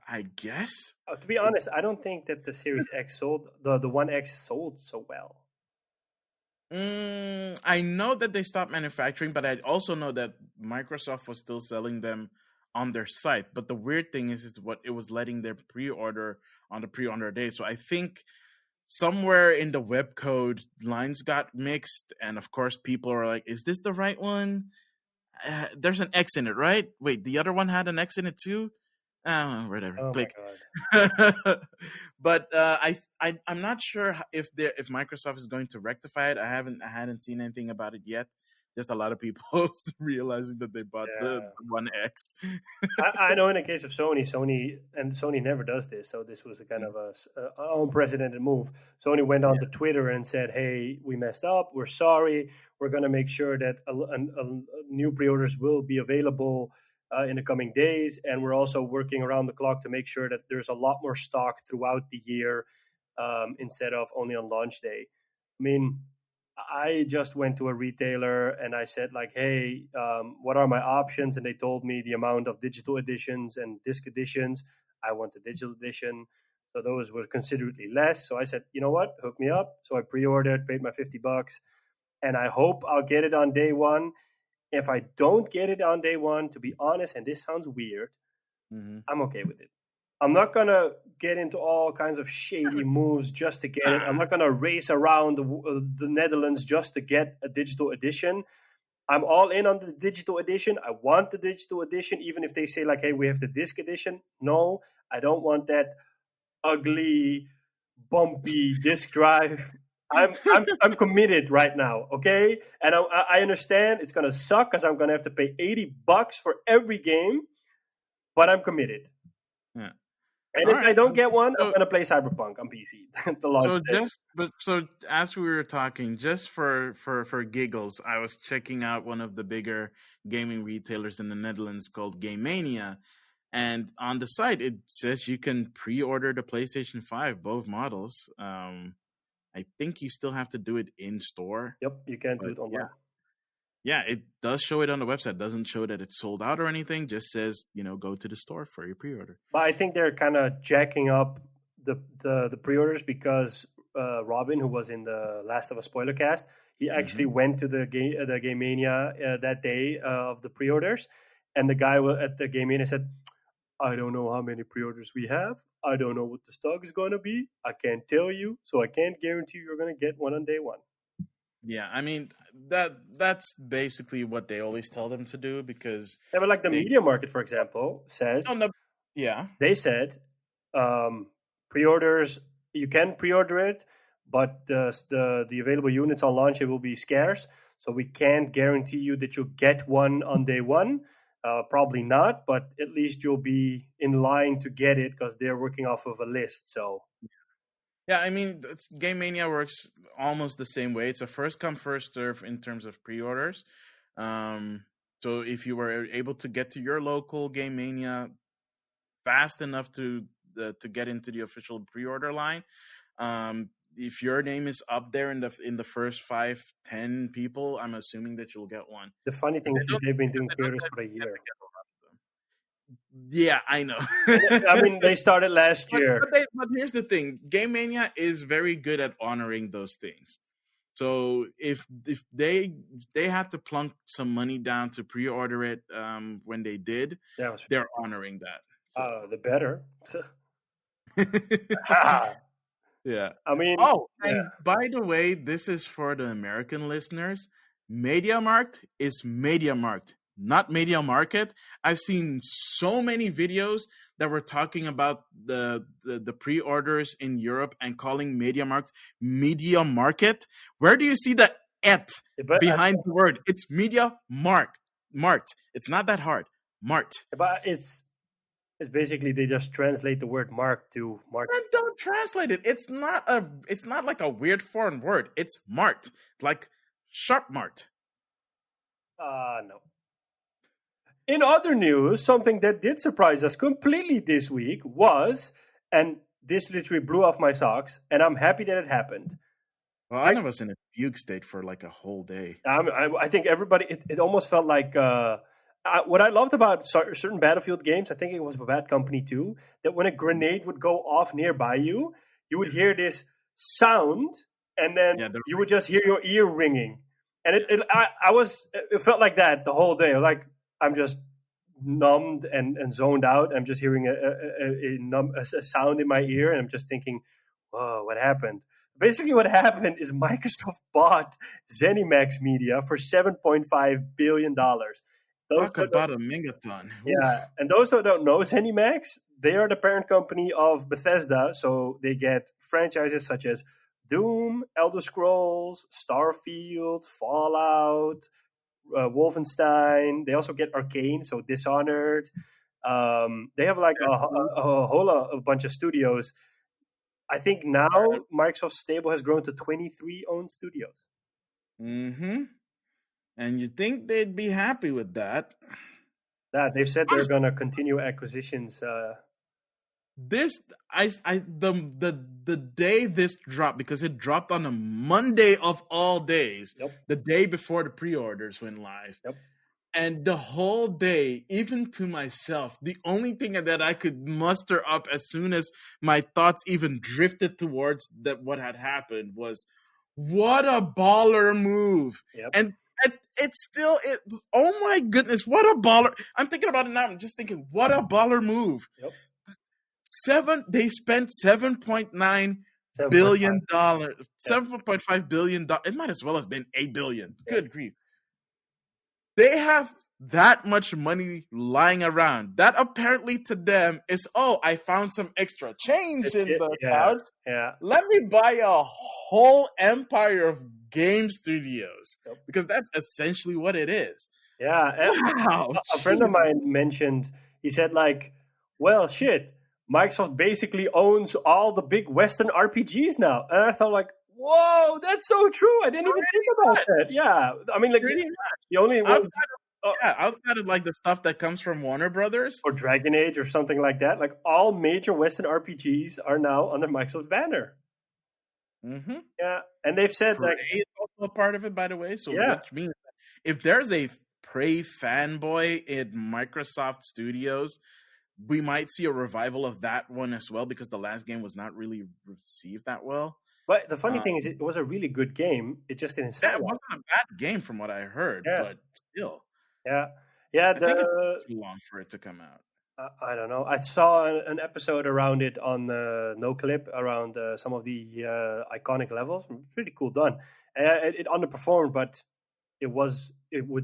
I guess. To be honest, I don't think that the Series X sold the One X sold so well. I know that they stopped manufacturing, but I also know that Microsoft was still selling them on their site. But the weird thing is what it was letting their pre-order on the pre-order day. So I think somewhere in the web code, lines got mixed, and of course people are like, "Is this the right one? There's an X in it, right? Wait, the other one had an X in it too." Whatever. Oh my Click. god. But I'm not sure if Microsoft is going to rectify it. I hadn't seen anything about it yet. Just a lot of people realizing that they bought Yeah. the One X. I know in the case of Sony never does this, so this was a kind of a unprecedented move. Sony went on to Twitter and said, "Hey, we messed up. We're sorry. We're going to make sure that new pre-orders will be available in the coming days, and we're also working around the clock to make sure that there's a lot more stock throughout the year instead of only on launch day." I mean, I just went to a retailer and I said, like, "Hey, what are my options?" And they told me the amount of digital editions and disc editions. I want the digital edition, so those were considerably less. So I said, "You know what? Hook me up." So I pre-ordered, paid my $50, and I hope I'll get it on day one. If I don't get it on day one, to be honest, and this sounds weird, I'm okay with it. I'm not gonna get into all kinds of shady moves just to get it. I'm not gonna race around the Netherlands just to get a digital edition. I'm all in on the digital edition. I want the digital edition, even if they say like, "Hey, we have the disc edition." No, I don't want that ugly, bumpy disc drive. I'm committed right now, okay? And I understand it's gonna suck because I'm gonna have to pay $80 for every game, but I'm committed. Yeah. And All if I right. don't get one, I'm So, gonna play Cyberpunk on PC. The launch day. so as we were talking, just for giggles, I was checking out one of the bigger gaming retailers in the Netherlands called Game Mania, and on the site it says you can pre-order the PlayStation 5, both models. I think you still have to do it in store, Yep, you can't do but it online. yeah, it does show it on the website. It doesn't show that it's sold out or anything. Just says, go to the store for your pre-order. But I think they're kind of jacking up the pre-orders because Robin, who was in the Last of Us spoiler cast, he actually went to the Game Mania that day of the pre-orders, and the guy at the Game Mania said, "I don't know how many pre-orders we have. I don't know what the stock is going to be. I can't tell you, so I can't guarantee you're going to get one on day one." Yeah, I mean that's basically what they always tell them to do, because Yeah, but like the media market, for example, says yeah. they said pre-orders, you can pre-order it, but the available units on launch, it will be scarce, so we can't guarantee you that you'll get one on day one. Probably not, but at least you'll be in line to get it because they're working off of a list. So Yeah, I mean, Game Mania works almost the same way. It's a first come, first serve in terms of pre-orders. So if you were able to get to your local Game Mania fast enough to to get into the official pre-order line. If your name is up there in the first 5-10 people, I'm assuming that you'll get one. The funny thing is they've been doing pre-orders for a year. Yeah, I know. I mean, they started last year. But here's the thing: Game Mania is very good at honoring those things. So if they had to plunk some money down to pre-order it when they did, they're honoring that. So. The better. Yeah. I mean, and by the way, this is for the American listeners. MediaMarkt is MediaMarkt, not Media Market. I've seen so many videos that were talking about the pre-orders in Europe and calling MediaMarkt Media Market. Where do you see the "et" behind the word? It's Media Markt. It's not that hard. Mart. But it's basically they just translate the word "mark" to "mark." And don't translate it. It's not like a weird foreign word. It's "mart," like Sharp Mart. No. In other news, something that did surprise us completely this week was, and this literally blew off my socks, and I'm happy that it happened. Well, I was in a fugue state for like a whole day. I think everybody, it almost felt like, what I loved about certain Battlefield games, I think it was Bad Company 2, that when a grenade would go off nearby you, you would hear this sound, and then you would just hear your ear ringing. And it felt like that the whole day. Like I'm just numbed and zoned out. I'm just hearing a sound in my ear, and I'm just thinking, whoa, what happened? Basically, what happened is Microsoft bought ZeniMax Media for $7.5 billion. Talk about a megaton. Yeah, and those who don't know ZeniMax, they are the parent company of Bethesda, so they get franchises such as Doom, Elder Scrolls, Starfield, Fallout, Wolfenstein. They also get Arcane, so Dishonored. They have like a bunch of studios. I think now Microsoft's stable has grown to 23 owned studios. Mm-hmm. And you'd think they'd be happy with that. They've said they're going to continue acquisitions. The day this dropped, because it dropped on a Monday of all days, the day before the pre-orders went live. Yep. And the whole day, even to myself, the only thing that I could muster up as soon as my thoughts even drifted towards what had happened was, what a baller move. Yep. And it's still, oh my goodness, what a baller. I'm thinking about it now. I'm just thinking, what a baller move. Yep. They spent $7.9 billion. $7.5 billion. It might as well have been $8 billion. Good grief. They have that much money lying around. That apparently to them is, I found some extra change in the couch. Yeah. Let me buy a whole empire of game studios. Because that's essentially what it is. Yeah. Wow. A friend of mine mentioned, he said like, well, shit, Microsoft basically owns all the big Western RPGs now. And I thought like, whoa, that's so true. I didn't even think about that. Yeah. I mean, like, the only one outside of like the stuff that comes from Warner Brothers or Dragon Age or something like that, like all major Western RPGs are now under Microsoft's banner. Mm-hmm. Yeah, and they've said Prey like is also a part of it, by the way. So which means if there's a Prey fanboy in Microsoft Studios, we might see a revival of that one as well, because the last game was not really received that well. But the funny thing is, it was a really good game. It just didn't sell. Yeah, it wasn't a bad game from what I heard, but still. Yeah. I think it took too long for it to come out. I don't know. I saw an episode around it on NoClip around some of the iconic levels. Pretty cool done. It underperformed, but it was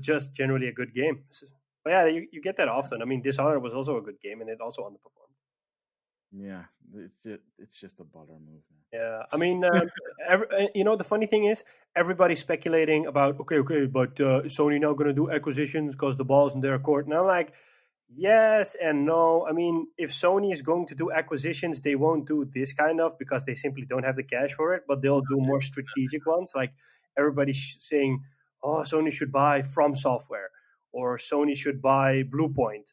just generally a good game. But yeah, you get that often. I mean, Dishonored was also a good game, and it also underperformed. Yeah, it's just a baller move. Yeah, I mean, the funny thing is, everybody's speculating about, okay, but Sony now going to do acquisitions because the ball's in their court. And I'm like, yes and no. I mean, if Sony is going to do acquisitions, they won't do this kind of, because they simply don't have the cash for it, but they'll do more strategic ones. Like everybody's saying, Sony should buy From Software, or Sony should buy Bluepoint.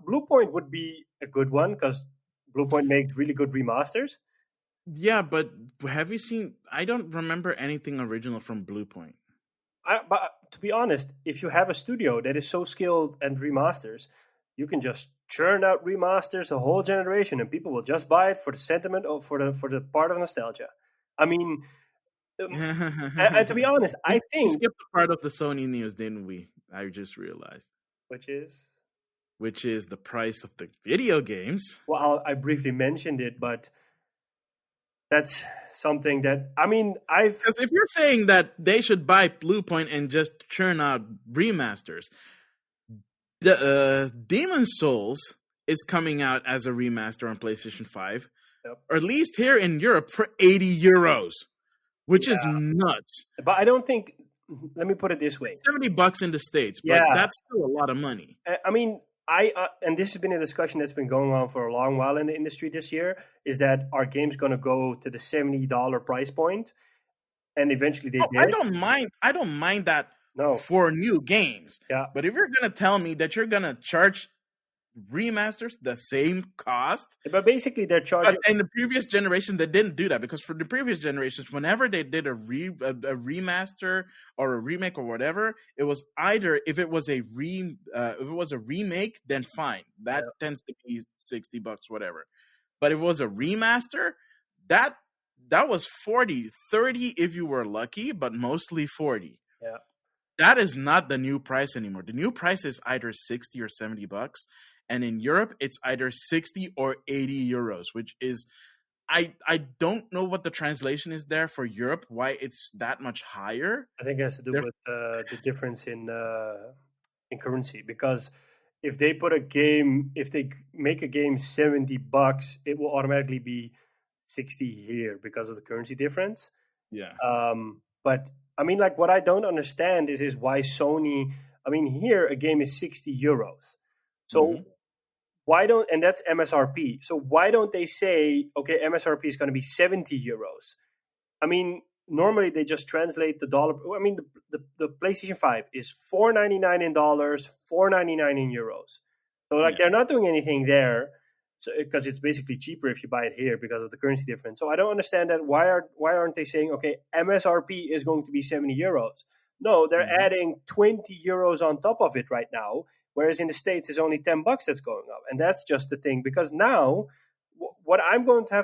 Bluepoint would be a good one, because Bluepoint makes really good remasters. Yeah, but have you seen? I don't remember anything original from Bluepoint. But to be honest, if you have a studio that is so skilled and remasters, you can just churn out remasters a whole generation, and people will just buy it for the sentiment or for the part of nostalgia. I mean, and to be honest, I We think skipped a part of the Sony news, didn't we? I just realized, which is which is the price of the video games. well, I briefly mentioned it, but that's something that I mean, I've Because if you're saying that they should buy Bluepoint and just churn out remasters, the Demon Souls is coming out as a remaster on PlayStation 5, Yep. or at least here in Europe for €80, which is Yeah. nuts. but I don't think. Let me put it this way. $70 in the States, but Yeah. that's still a lot of money. I mean, I and this has been a discussion that's been going on for a long while in the industry this year. Is that our game's going to go to the $70 price point, and eventually they Oh, did. I don't mind that No. for new games. Yeah. But if you're gonna tell me that you're gonna charge remasters the same cost, But basically, they're charging. but in the previous generation they didn't do that, because for the previous generations, whenever they did a remaster or a remake or whatever, it was either if it was a remake, then fine, that tends to be $60, whatever. But if it was a remaster, that was 40, 30 if you were lucky, but mostly 40. Yeah. That is not the new price anymore. The new price is either 60 or $70, and in Europe it's either 60 or €80, which is I don't know what the translation is there for Europe, why it's that much higher. I think it has to do with the difference in currency, because if they make a game $70, it will automatically be 60 here because of the currency difference. Yeah. But I mean, like, what I don't understand is why Sony. I mean, here a game is €60, so why don't, and that's MSRP. So why don't they say, okay, MSRP is going to be €70? I mean, normally they just translate the dollar. I mean, the PlayStation 5 is $4.99 in dollars, $4.99 in euros. So like they're not doing anything there, because it's basically cheaper if you buy it here because of the currency difference. So I don't understand that. Why aren't they saying, okay, MSRP is going to be €70? No, they're adding €20 on top of it right now, whereas in the States it's only $10 that's going up, and that's just the thing. Because now, what I'm going to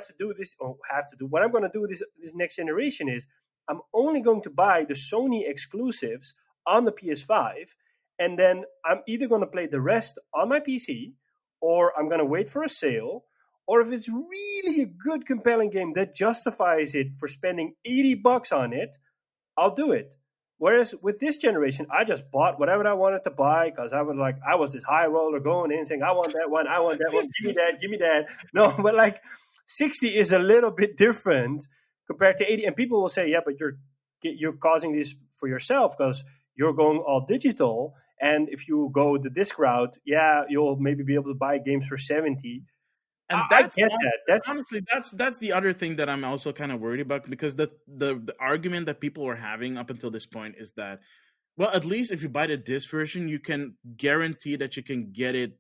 what I'm going to do this next generation is I'm only going to buy the Sony exclusives on the PS5, and then I'm either going to play the rest on my PC, or I'm going to wait for a sale, or if it's really a good, compelling game that justifies it for spending $80 on it, I'll do it. Whereas with this generation, I just bought whatever I wanted to buy because I was this high roller going in saying, I want that one, give me that. No, but like 60 is a little bit different compared to 80. And people will say, yeah, but you're causing this for yourself because you're going all digital. And if you go the disc route, yeah, you'll maybe be able to buy games for 70. And I get that. Honestly, that's the other thing that I'm also kind of worried about, because the argument that people were having up until this point is that, well, at least if you buy the disc version, you can guarantee that you can get it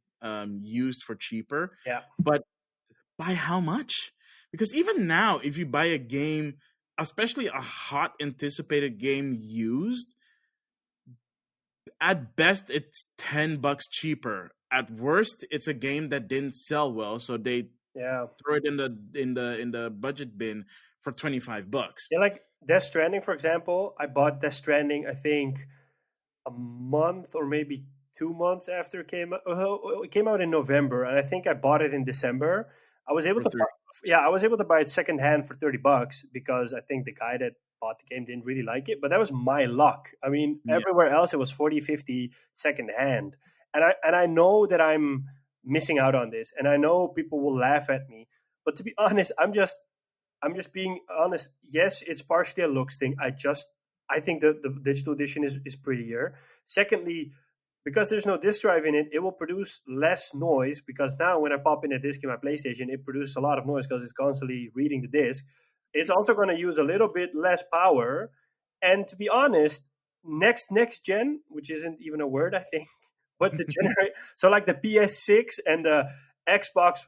used for cheaper. Yeah. But by how much? Because even now, if you buy a game, especially a hot anticipated game used, at best it's $10 cheaper. At worst, it's a game that didn't sell well, so they throw it in the budget bin for $25. Yeah, like Death Stranding, for example. I bought Death Stranding, I think, a month or maybe 2 months after it came out. It came out in November, and I think I bought it in December. I was able to buy it secondhand for $30 because I think the guy that bought the game didn't really like it, but that was my luck. I mean, everywhere else it was 40, 50 secondhand. And I know that I'm missing out on this, and I know people will laugh at me. But to be honest, I'm just being honest. Yes, it's partially a looks thing. I think the digital edition is prettier. Secondly, because there's no disk drive in it, it will produce less noise. Because now when I pop in a disk in my PlayStation, it produces a lot of noise because it's constantly reading the disk. It's also going to use a little bit less power. And to be honest, next gen, which isn't even a word, I think. But so like the PS6 and the Xbox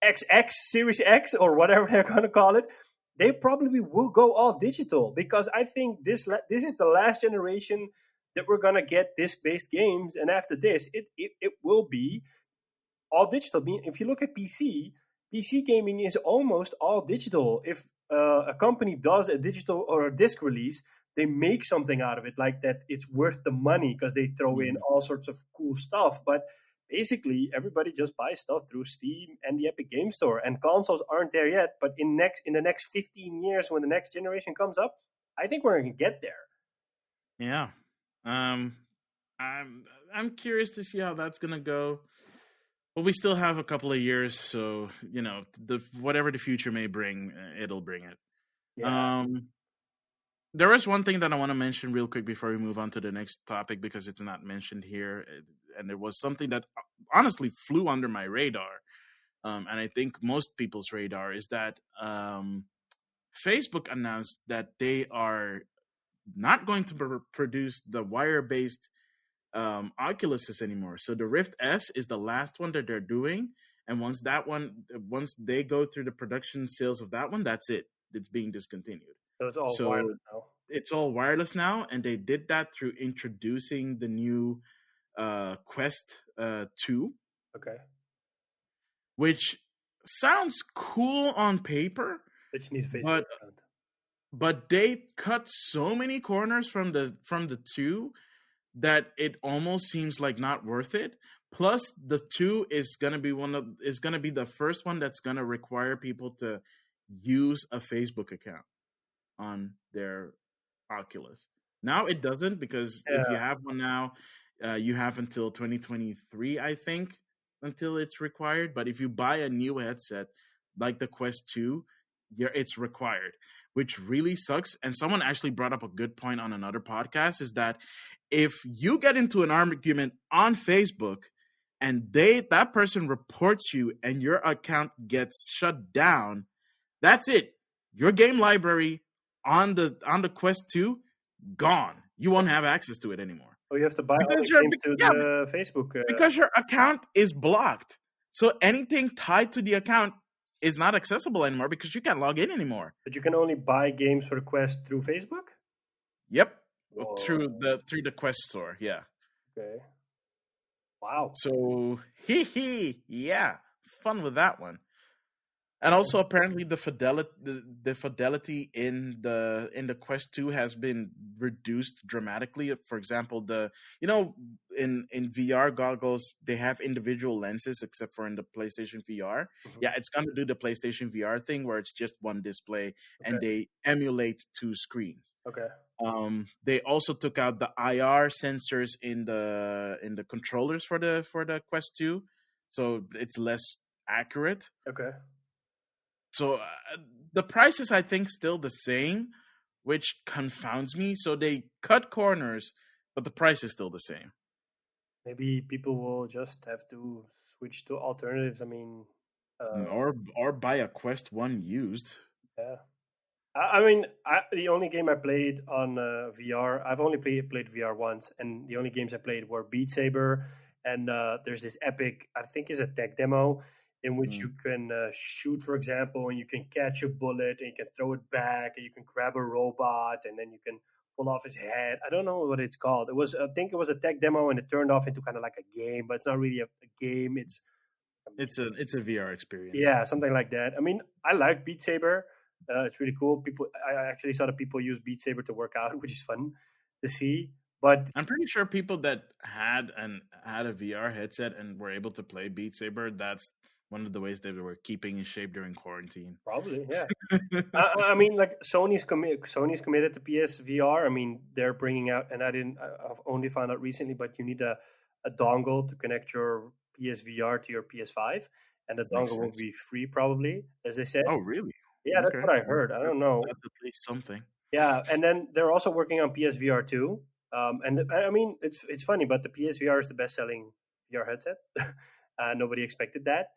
XX, Series X, or whatever they're going to call it, they probably will go all digital, because I think this is the last generation that we're going to get disc-based games, and after this, it will be all digital. If you look at PC gaming is almost all digital. If a company does a digital or a disc release, they make something out of it, like that it's worth the money because they throw in all sorts of cool stuff. But basically, everybody just buys stuff through Steam and the Epic Game Store, and consoles aren't there yet. But in the next 15 years, when the next generation comes up, I think we're going to get there. Yeah. I'm curious to see how that's going to go. But we still have a couple of years, so whatever the future may bring, it'll bring it. Yeah. There is one thing that I want to mention real quick before we move on to the next topic, because it's not mentioned here, and it was something that honestly flew under my radar, and I think most people's radar, is that Facebook announced that they are not going to produce the wire-based Oculuses anymore. So the Rift S is the last one that they're doing, and once they go through the production sales of that one, that's it. It's being discontinued. So it's all wireless now. It's all wireless now, and they did that through introducing the new Quest 2. Okay. Which sounds cool on paper, but you need a Facebook account. But they cut so many corners from the 2 that it almost seems like not worth it. Plus, the 2 is gonna be the first one that's gonna require people to use a Facebook account on their Oculus. Now it doesn't, because if you have one now, you have until 2023, I think, until it's required. But if you buy a new headset like the Quest 2, it's required, which really sucks. And someone actually brought up a good point on another podcast, is that if you get into an argument on Facebook and that person reports you and your account gets shut down, that's it. Your game library on the Quest 2 gone. You won't have access to it anymore. Oh, you have to buy all the games through the Facebook. Because your account is blocked. So anything tied to the account is not accessible anymore, because you can't log in anymore. But you can only buy games for the Quest through Facebook? Yep. Whoa. Through the Quest store, yeah. Okay. Wow. So yeah, fun with that one. And also, apparently, the fidelity in the Quest 2 has been reduced dramatically. For example, in VR goggles, they have individual lenses, except for in the PlayStation VR. Mm-hmm. Yeah, it's going to do the PlayStation VR thing where it's just one display, and they emulate 2 screens. Okay. They also took out the IR sensors in the controllers for the Quest 2, so it's less accurate. Okay. So the price is, I think, still the same, which confounds me. So they cut corners, but the price is still the same. Maybe people will just have to switch to alternatives. I mean, or buy a Quest 1 used. Yeah. I mean, the only game I played on VR, I've only played VR once, and the only games I played were Beat Saber, and there's this epic, I think it's a tech demo, in which you can shoot, for example, and you can catch a bullet, and you can throw it back, and you can grab a robot, and then you can pull off his head. I don't know what it's called. I think it was a tech demo, and it turned off into kind of like a game, but it's not really a game. It's a VR experience. Yeah, something like that. I mean, I like Beat Saber. It's really cool. I actually saw that people use Beat Saber to work out, which is fun to see. But I'm pretty sure people that had a VR headset and were able to play Beat Saber, that's one of the ways they were keeping in shape during quarantine. Probably, yeah. I mean, like Sony's committed to PSVR. I mean, they're bringing out, and I've only found out recently, but you need a dongle to connect your PSVR to your PS5, and the dongle will be free, probably, as they said. Oh, really? Yeah, that's what I heard. I don't know. That's at least something. Yeah, and then they're also working on PSVR 2. And I mean, it's funny, but the PSVR is the best-selling VR headset. Nobody expected that.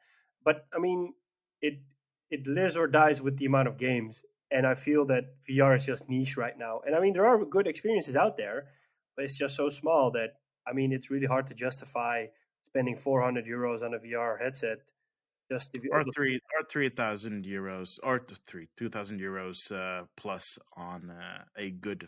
But, I mean, it lives or dies with the amount of games. And I feel that VR is just niche right now. And, I mean, there are good experiences out there, but it's just so small that, I mean, it's really hard to justify spending €400 on a VR headset Just if you Or 3,000 euros, or 2,000 euros plus on a good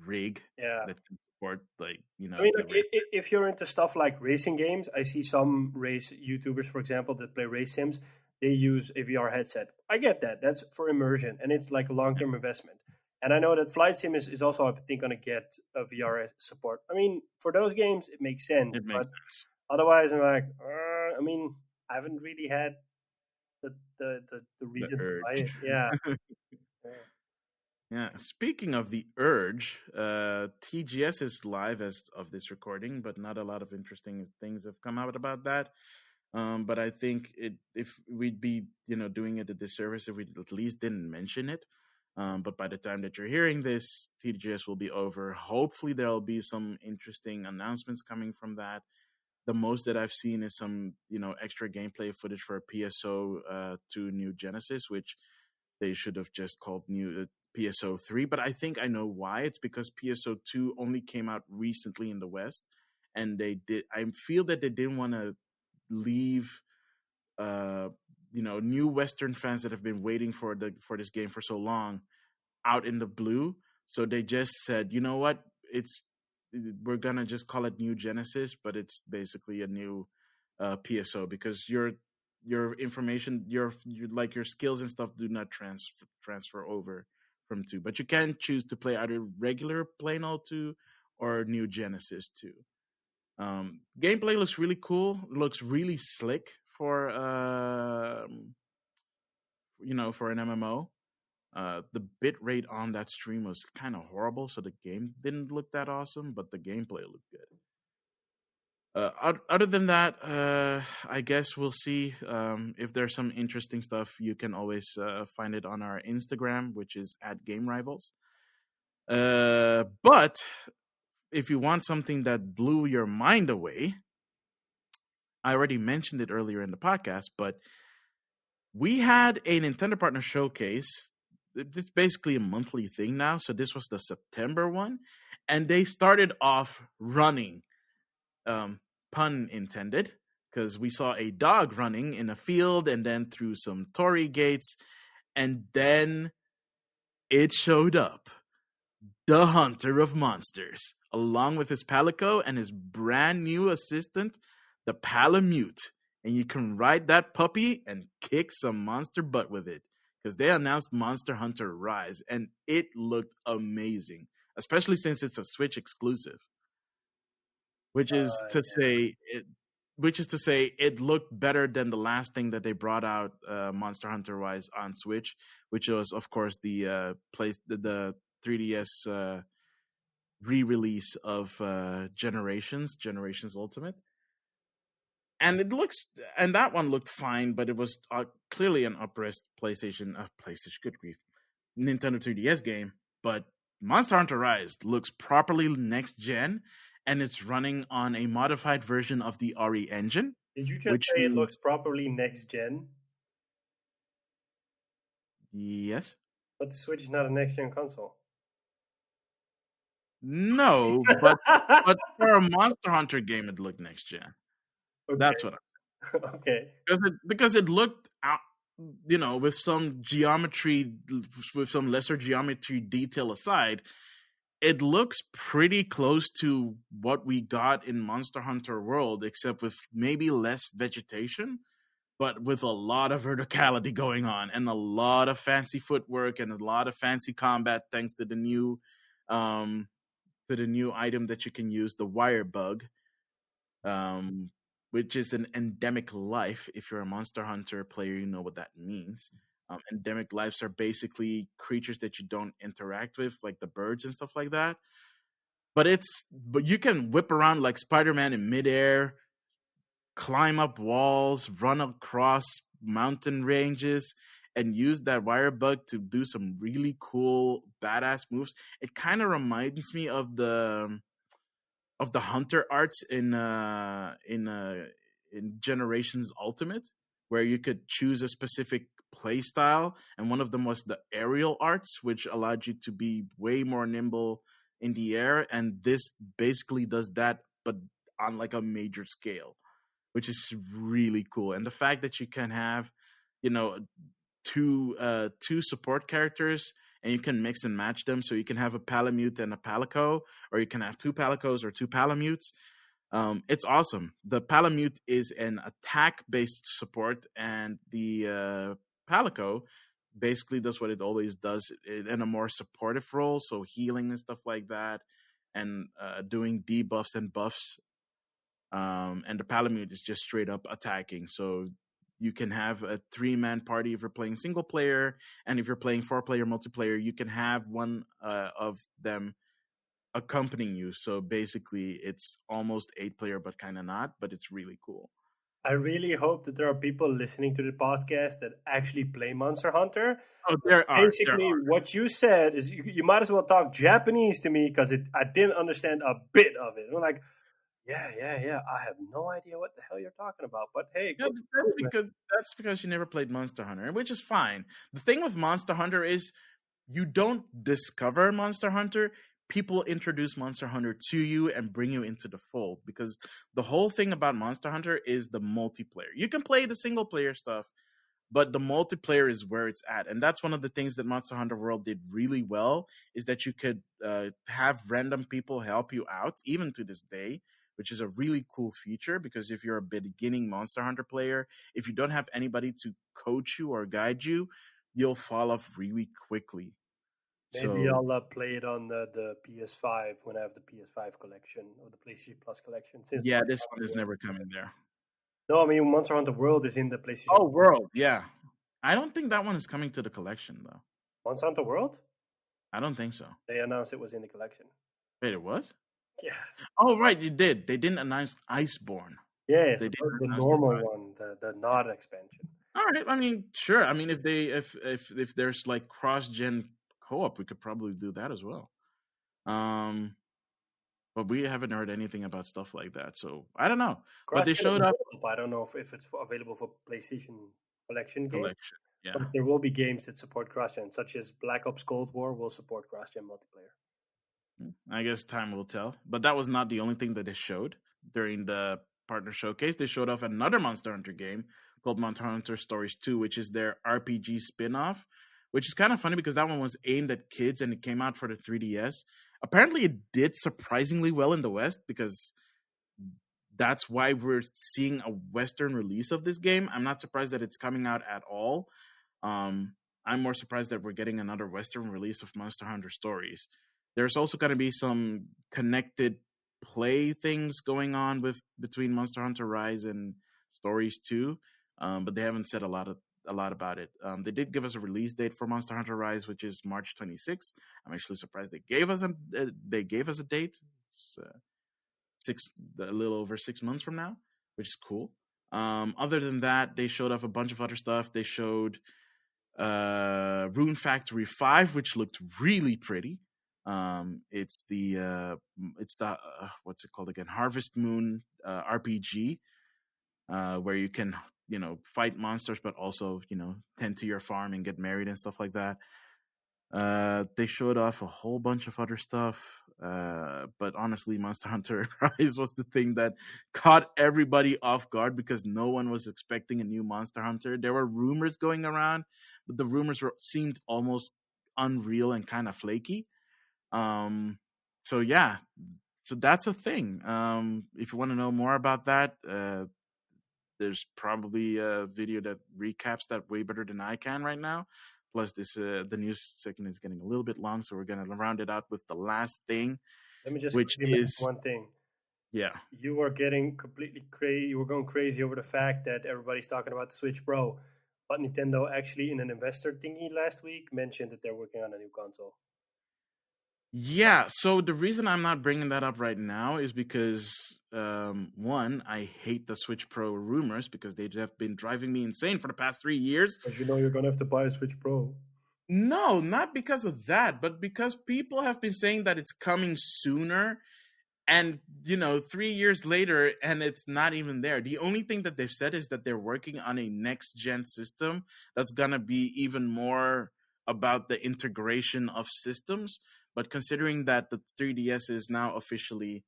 rig yeah. that can support, like, I mean, the like rare. if you're into stuff like racing games, I see some race YouTubers, for example, that play race sims. They use a VR headset. I get that. That's for immersion, and it's like a long term investment. And I know that Flight Sim is also, I think, going to get a VR support. I mean, for those games, it makes sense. It makes But sense. otherwise, I'm like, I mean, I haven't really had the The reason to buy urge. it. Yeah. Yeah. Yeah. Speaking of the urge, TGS is live as of this recording, but not a lot of interesting things have come out about that. But I think if we'd be, doing it a disservice if we at least didn't mention it. But by the time that you're hearing this, TGS will be over. Hopefully, there'll be some interesting announcements coming from that. The most that I've seen is some, extra gameplay footage for PSO 2 New Genesis, which they should have just called new PSO 3. But I think I know why. It's because PSO 2 only came out recently in the West, and I feel that they didn't want to leave uh new Western fans that have been waiting for this game for so long out in the blue. So they just said, you know what, we're gonna just call it New Genesis, but it's basically a new PSO, because your information, like your skills and stuff do not transfer over from 2, but you can choose to play either regular plain old 2 or New Genesis 2. Gameplay looks really cool. Looks really slick for for an MMO. The bit rate on that stream was kind of horrible, so the game didn't look that awesome, but the gameplay looked good. Other than that, I guess we'll see. If there's some interesting stuff, you can always find it on our Instagram, which is at Game Rivals. But if you want something that blew your mind away, I already mentioned it earlier in the podcast, but we had a Nintendo Partner Showcase. It's basically a monthly thing now. So this was the September one. And they started off running, pun intended, because we saw a dog running in a field and then through some torii gates. And then it showed up. The Hunter of Monsters, along with his Palico and his brand new assistant, the Palamute. And you can ride that puppy and kick some monster butt with it, because they announced Monster Hunter Rise, and it looked amazing, especially since it's a Switch exclusive. Which is to Yeah. say, it looked better than the last thing that they brought out, Monster Hunter Rise on Switch, which was, of course, the 3DS re-release of Generations Ultimate. And that one looked fine, but it was clearly an up-res PlayStation, good grief, Nintendo 3DS game. But Monster Hunter Rise looks properly next gen, and it's running on a modified version of the RE engine, Did you just which say it looks means properly next gen? yes, But the Switch is not a next gen console. no, but for a Monster Hunter game, it looked next gen. That's Okay. what Okay. because it looked out, with some geometry, with some lesser geometry detail aside, it looks pretty close to what we got in Monster Hunter World, except with maybe less vegetation, but with a lot of verticality going on and a lot of fancy footwork and a lot of fancy combat, thanks to the new item that you can use, the wire bug, um, which is an endemic life. If you're a Monster Hunter player, you know what that means. Endemic lives are basically creatures that you don't interact with, like the birds and stuff like that. But you can whip around like Spider-Man in midair, climb up walls, run across mountain ranges, and use that wire bug to do some really cool, badass moves. It kind of reminds me of the hunter arts in Generations Ultimate, where you could choose a specific play style, and one of them was the aerial arts, which allowed you to be way more nimble in the air. And this basically does that, but on like a major scale. which is really cool. And the fact that you can have, you know, two support characters and you can mix and match them. So you can have a Palamute and a Palico, or you can have two Palicos or two Palamutes. It's awesome. The Palamute is an attack-based support, and the Palico basically does what it always does in a more supportive role, so healing and stuff like that, and doing debuffs and buffs. And the Palamute is just straight up attacking. So you can have a 3-man party if you're playing single player, and if you're playing 4-player multiplayer, you can have one of them accompanying you. So basically, it's almost 8-player, but kind of not. But it's really cool. I really hope that there are people listening to the podcast that actually play Monster Hunter. Oh, there are. Basically, what you said is you might as well talk Japanese to me because I didn't understand a bit of it. I'm like, yeah. I have no idea what the hell you're talking about. But hey, Yeah, that's because you never played Monster Hunter, which is fine. The thing with Monster Hunter is you don't discover Monster Hunter. People introduce Monster Hunter to you and bring you into the fold, because the whole thing about Monster Hunter is the multiplayer. You can play the single player stuff, but the multiplayer is where it's at. And that's one of the things that Monster Hunter World did really well, is that you could have random people help you out, even to this day, which is a really cool feature, because if you're a beginning Monster Hunter player, if you don't have anybody to coach you or guide you, you'll fall off really quickly. Maybe I'll play it on the PS5 when I have the PS5 collection or the PlayStation Plus collection. Yeah, this one is never coming there. No, I mean Monster Hunter World is in the PlayStation. Oh, World, yeah. I don't think that one is coming to the collection, though. Monster Hunter World? I don't think so. They announced it was in the collection. Wait, it was? Yeah. Oh, right, you did. They didn't announce Iceborne. Yeah, it's the normal one, the not expansion. All right, I mean, sure. I mean, if there's like cross-gen co-op, we could probably do that as well. But we haven't heard anything about stuff like that, so I don't know. But they showed up. I don't know if it's available for PlayStation collection. Yeah. But there will be games that support cross-gen, such as Black Ops Cold War will support cross-gen multiplayer. I guess time will tell. But that was not the only thing that they showed during the partner showcase. They showed off another Monster Hunter game called Monster Hunter Stories 2, which is their RPG spin-off, which is kind of funny because that one was aimed at kids and it came out for the 3DS. Apparently, it did surprisingly well in the West, because that's why we're seeing a Western release of this game. I'm not surprised that it's coming out at all. I'm more surprised that we're getting another Western release of Monster Hunter Stories. There's also going to be some connected play things going on between Monster Hunter Rise and Stories 2, but they haven't said a lot about it. They did give us a release date for Monster Hunter Rise, which is March 26th. I'm actually surprised they gave us a date. It's a little over 6 months from now, which is cool. Other than that, they showed off a bunch of other stuff. They showed Rune Factory 5, which looked really pretty. It's the what's it called again? Harvest Moon RPG, where you can fight monsters, but also tend to your farm and get married and stuff like that. They showed off a whole bunch of other stuff, but honestly, Monster Hunter Rise was the thing that caught everybody off guard, because no one was expecting a new Monster Hunter. There were rumors going around, but the rumors seemed almost unreal and kind of flaky. So that's a thing. If you want to know more about that, there's probably a video that recaps that way better than I can right now. Plus, the news segment is getting a little bit long, so we're going to round it out with the last thing. Let me just mention one thing. Yeah. You were getting completely crazy. You were going crazy over the fact that everybody's talking about the Switch Pro. But Nintendo actually, in an investor thingy last week, mentioned that they're working on a new console. Yeah, so the reason I'm not bringing that up right now is because, one, I hate the Switch Pro rumors, because they have been driving me insane for the past 3 years. Because you're going to have to buy a Switch Pro. No, not because of that, but because people have been saying that it's coming sooner, and 3 years later, and it's not even there. The only thing that they've said is that they're working on a next-gen system that's going to be even more about the integration of systems. But considering that the 3DS is now officially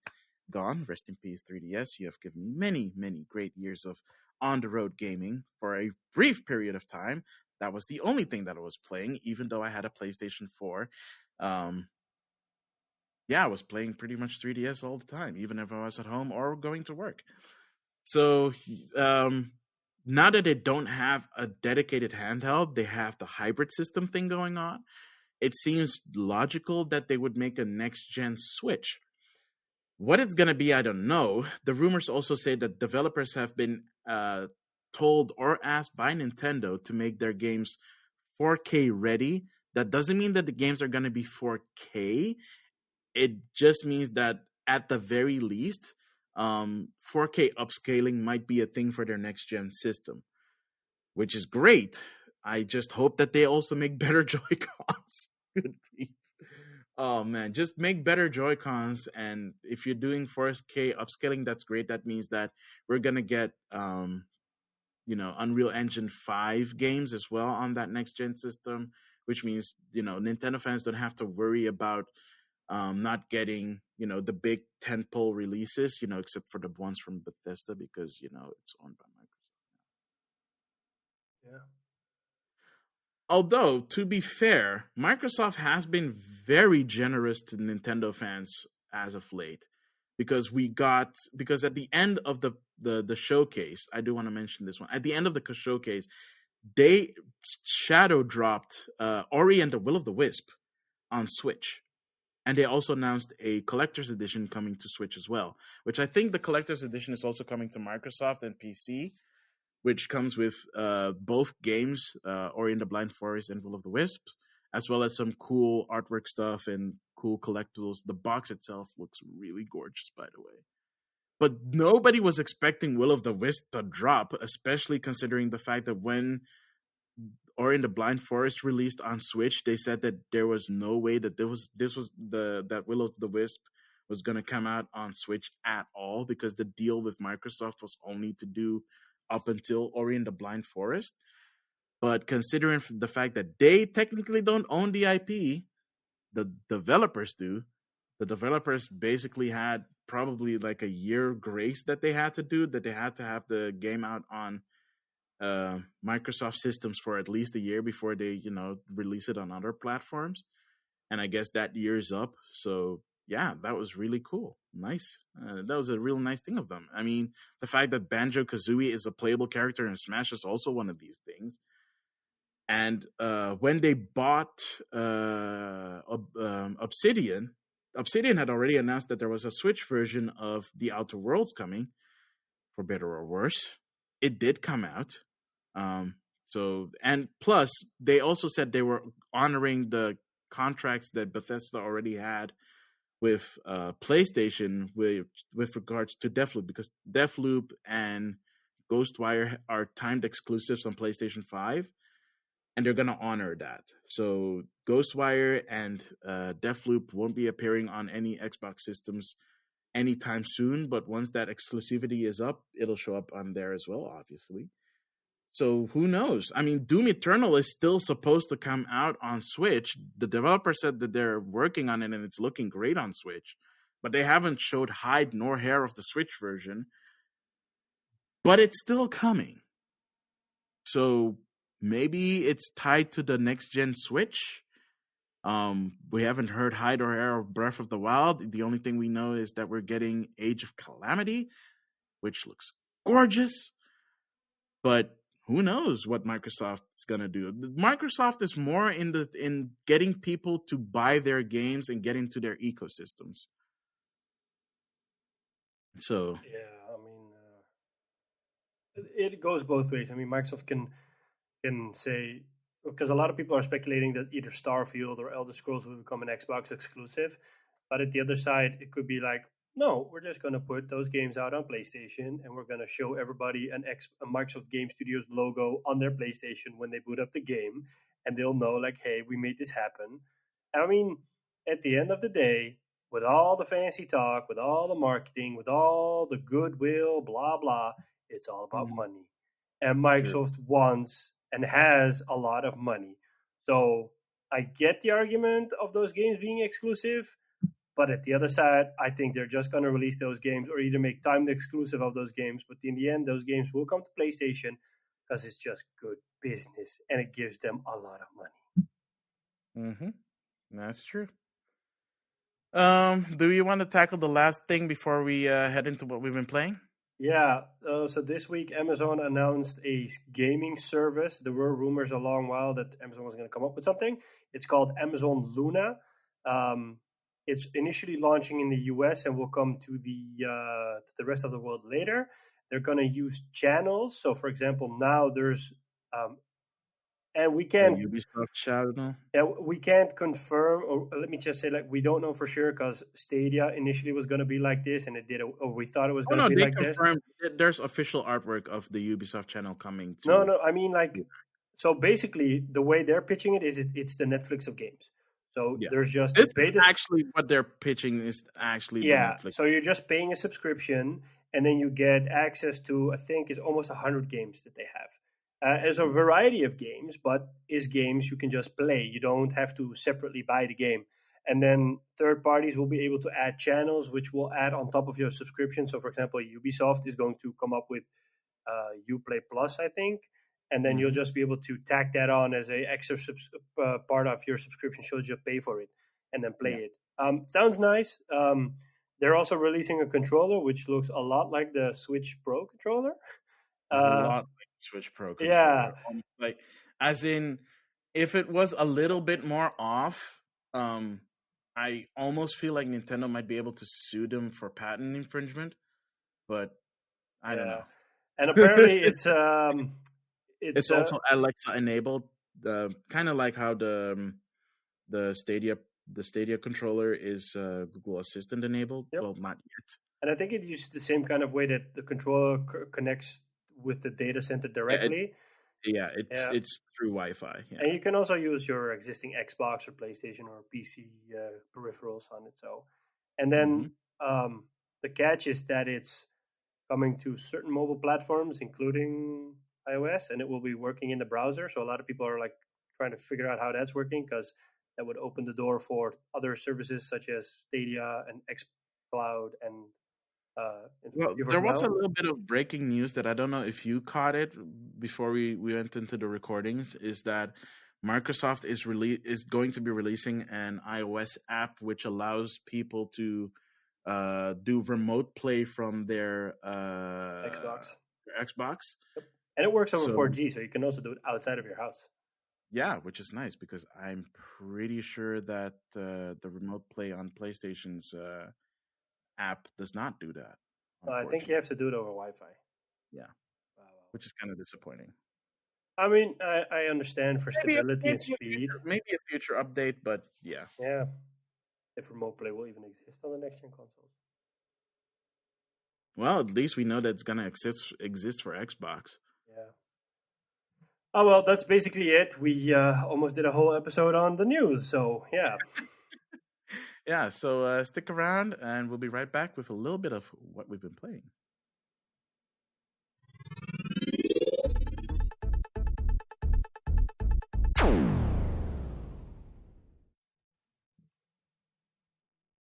gone. Rest in peace, 3DS. You have given me many, many great years of on the road gaming for a brief period of time. That was the only thing that I was playing, even though I had a PlayStation 4. Um, yeah, I was playing pretty much 3DS all the time, even if I was at home or going to work. So um, now that they don't have a dedicated handheld, they have the hybrid system thing going on. It seems logical that they would make a next gen Switch. What it's going to be, I don't know. The rumors also say that developers have been told or asked by Nintendo to make their games 4K ready. That doesn't mean that the games are going to be 4K. It just means that at the very least, 4K upscaling might be a thing for their next gen system, which is great. I just hope that they also make better Joy-Cons. Good grief. Oh man, just make better Joy-Cons, and if you're doing 4K upscaling, that's great. That means that we're gonna get Unreal Engine 5 games as well on that next gen system, which means Nintendo fans don't have to worry about not getting the big tentpole releases, except for the ones from Bethesda because it's owned by Microsoft. Yeah. Although, to be fair, Microsoft has been very generous to Nintendo fans as of late, because at the end of the showcase, I do want to mention this one. At the end of the showcase, they shadow dropped Ori and the Will of the Wisp on Switch. And they also announced a collector's edition coming to Switch as well, which I think the collector's edition is also coming to Microsoft and PC, which comes with both games, Ori and the Blind Forest and Will of the Wisps, as well as some cool artwork stuff and cool collectibles. The box itself looks really gorgeous, by the way. But nobody was expecting Will of the Wisp to drop, especially considering the fact that when Ori and the Blind Forest released on Switch, they said that there was no way that that Will of the Wisp was going to come out on Switch at all, because the deal with Microsoft was only to do up until Ori and the Blind Forest. But considering the fact that they technically don't own the IP, the developers do. The developers basically had probably like a year grace that they had to have the game out on Microsoft systems for at least a year before they, release it on other platforms. And I guess that year is up. So yeah, that was really cool. Nice. That was a real nice thing of them. I mean, the fact that Banjo-Kazooie is a playable character in Smash is also one of these things. And when they bought Obsidian had already announced that there was a Switch version of The Outer Worlds coming, for better or worse. It did come out. And plus, they also said they were honoring the contracts that Bethesda already had with PlayStation with regards to Deathloop, because Deathloop and Ghostwire are timed exclusives on PlayStation 5, and they're going to honor that. So Ghostwire and Deathloop won't be appearing on any Xbox systems anytime soon, but once that exclusivity is up, it'll show up on there as well, obviously. So who knows? I mean, Doom Eternal is still supposed to come out on Switch. The developer said that they're working on it and it's looking great on Switch, but they haven't showed hide nor hair of the Switch version. But it's still coming. So maybe it's tied to the next gen Switch. We haven't heard hide or hair of Breath of the Wild. The only thing we know is that we're getting Age of Calamity, which looks gorgeous. But who knows what Microsoft's gonna do? Microsoft is more in getting people to buy their games and get into their ecosystems. So yeah, I mean, it goes both ways. I mean, Microsoft can say, because a lot of people are speculating that either Starfield or Elder Scrolls will become an Xbox exclusive, but at the other side, it could be like, no, we're just going to put those games out on PlayStation, and we're going to show everybody a Microsoft Game Studios logo on their PlayStation when they boot up the game, and they'll know, like, hey, we made this happen. And I mean, at the end of the day, with all the fancy talk, with all the marketing, with all the goodwill, blah, blah, it's all about money. And Microsoft wants and has a lot of money. So I get the argument of those games being exclusive, But at the other side, I think they're just going to release those games or either make timed exclusive of those games. But in the end, those games will come to PlayStation because it's just good business and it gives them a lot of money. Mm-hmm. That's true. Do you want to tackle the last thing before we head into what we've been playing? Yeah, so this week Amazon announced a gaming service. There were rumors a long while that Amazon was going to come up with something. It's called Amazon Luna. It's initially launching in the US and will come to the rest of the world later. They're going to use channels. So, for example, now there's and we The can't Ubisoft channel. we can't confirm, or let me just say, like, we don't know for sure because Stadia initially was going to be like this, and it did, or we thought it was Oh going to no, be they like this. confirmed there's official artwork of the Ubisoft channel coming to. No, I mean, like, so basically, the way they're pitching it is it's the Netflix of games. So Yeah. there's just This a is beta. actually what they're pitching is actually the Netflix. So you're just paying a subscription, and then you get access to, I think, it's almost 100 games that they have. There's a variety of games, but is games you can just play. You don't have to separately buy the game. And then third parties will be able to add channels, which will add on top of your subscription. So, for example, Ubisoft is going to come up with Uplay Plus, I think, and then you'll just be able to tack that on as a extra part of your subscription. So you just pay for it and then play it. Sounds nice. They're also releasing a controller which looks a lot like the Switch Pro controller. A lot like Switch Pro controller. Yeah. Like, as in, if it was a little bit more off, I almost feel like Nintendo might be able to sue them for patent infringement, but I don't know. And apparently, it's also Alexa enabled, kind of like how the Stadia controller is Google Assistant enabled. Yep. Well, not yet. And I think it uses the same kind of way that the controller connects with the data center directly. It's through Wi-Fi. Yeah. And you can also use your existing Xbox or PlayStation or PC peripherals on it. So, and then the catch is that it's coming to certain mobile platforms, including iOS, and it will be working in the browser. So a lot of people are like trying to figure out how that's working because that would open the door for other services such as Stadia and xCloud and. Well, there was a little bit of breaking news that I don't know if you caught it before we went into the recordings. Is that Microsoft is going to be releasing an iOS app which allows people to do remote play from their Xbox. Yep. And it works over 4G, so you can also do it outside of your house. Yeah, which is nice because I'm pretty sure that the remote play on PlayStation's app does not do that. I think you have to do it over Wi-Fi. Yeah, which is kind of disappointing. I mean, I understand for stability and speed. Maybe a future update, but yeah. Yeah, if remote play will even exist on the next gen consoles. Well, at least we know that it's gonna exist for Xbox. Yeah. Oh well, that's basically it. We almost did a whole episode on the news, so yeah. Yeah, so stick around, and we'll be right back with a little bit of what we've been playing.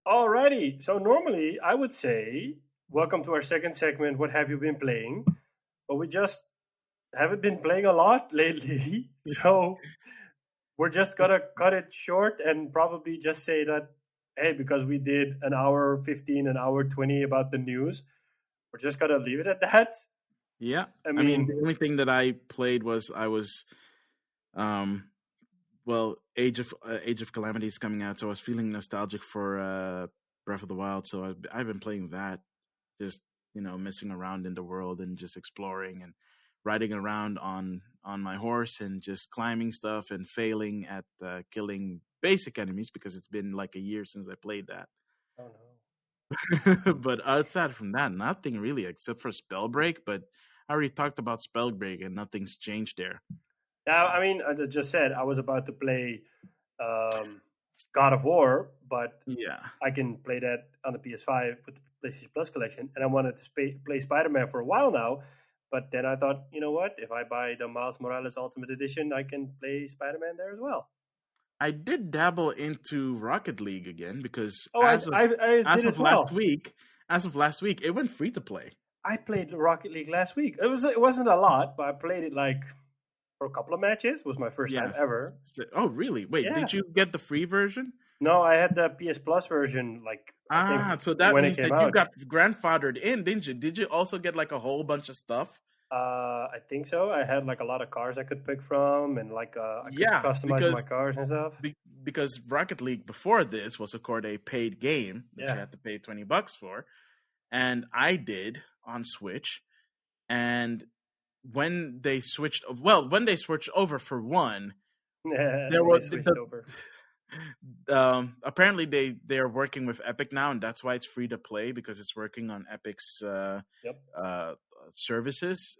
Alrighty, so normally I would say, welcome to our second segment, What Have You Been Playing? But we just haven't been playing a lot lately, so we're just gonna cut it short and probably just say that, hey, because we did an hour 15, an hour 20 about the news, we're just gonna leave it at that. Yeah, I mean the only thing that I played was Age of Calamity is coming out, so I was feeling nostalgic for Breath of the Wild. So I've been playing that, just messing around in the world and just exploring and riding around on my horse and just climbing stuff and failing at killing basic enemies because it's been like a year since I played that. Oh no! But aside from that, nothing really except for Spellbreak. But I already talked about Spellbreak and nothing's changed there. Now, I mean, as I just said, I was about to play God of War, but I can play that on the PS5 with the PlayStation Plus collection, and I wanted to play Spider-Man for a while now. But then I thought, you know what? If I buy the Miles Morales Ultimate Edition, I can play Spider-Man there as well. I did dabble into Rocket League again because Oh, I as did of as last well. week, it went free to play. I played Rocket League last week. It wasn't a lot, but I played it like for a couple of matches. It was my first time Yes. ever. Oh, really? Wait, Yeah. did you get the free version? No, I had the PS Plus version. Like I think Ah, so that when it means came that you out. got grandfathered in, didn't you? Did you also get like a whole bunch of stuff? I think so. I had like a lot of cars I could pick from, and like I could Yeah, customize my cars and stuff. because Rocket League before this was, of course, a paid game that you Yeah. had to pay $20 for, and I did on Switch. And when they switched over for one, there When they was switched over. apparently they are working with Epic now, and that's why it's free to play because it's working on Epic's Yep. services.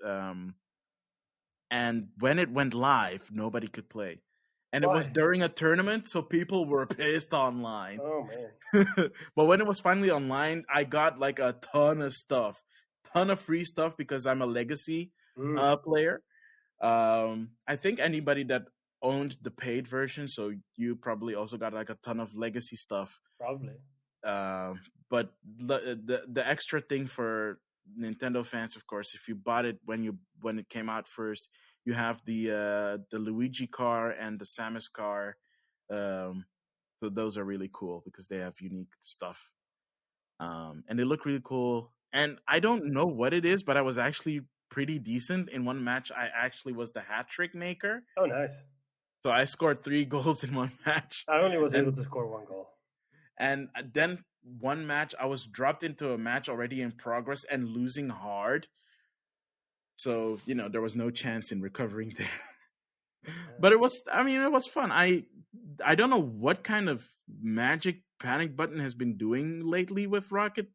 And when it went live, nobody could play. And it was Why? during a tournament, so people were pissed online. Oh man. But when it was finally online, I got like a ton of stuff, ton of free stuff because I'm a legacy Mm, player. I think anybody that owned the paid version, so you probably also got like a ton of legacy stuff. probably. But the extra thing for Nintendo fans, of course, if you bought it when it came out first, you have the Luigi car and the Samus car. So those are really cool because they have unique stuff, and they look really cool. And I don't know what it is, but I was actually pretty decent in one match. I actually was the hat trick maker, Oh, nice. so I scored 3 goals in one match, I only was able and to score one goal. and then one match I was dropped into a match already in progress and losing hard. So, there was no chance in recovering there. But it was fun. I don't know what kind of magic Panic Button has been doing lately with Rocket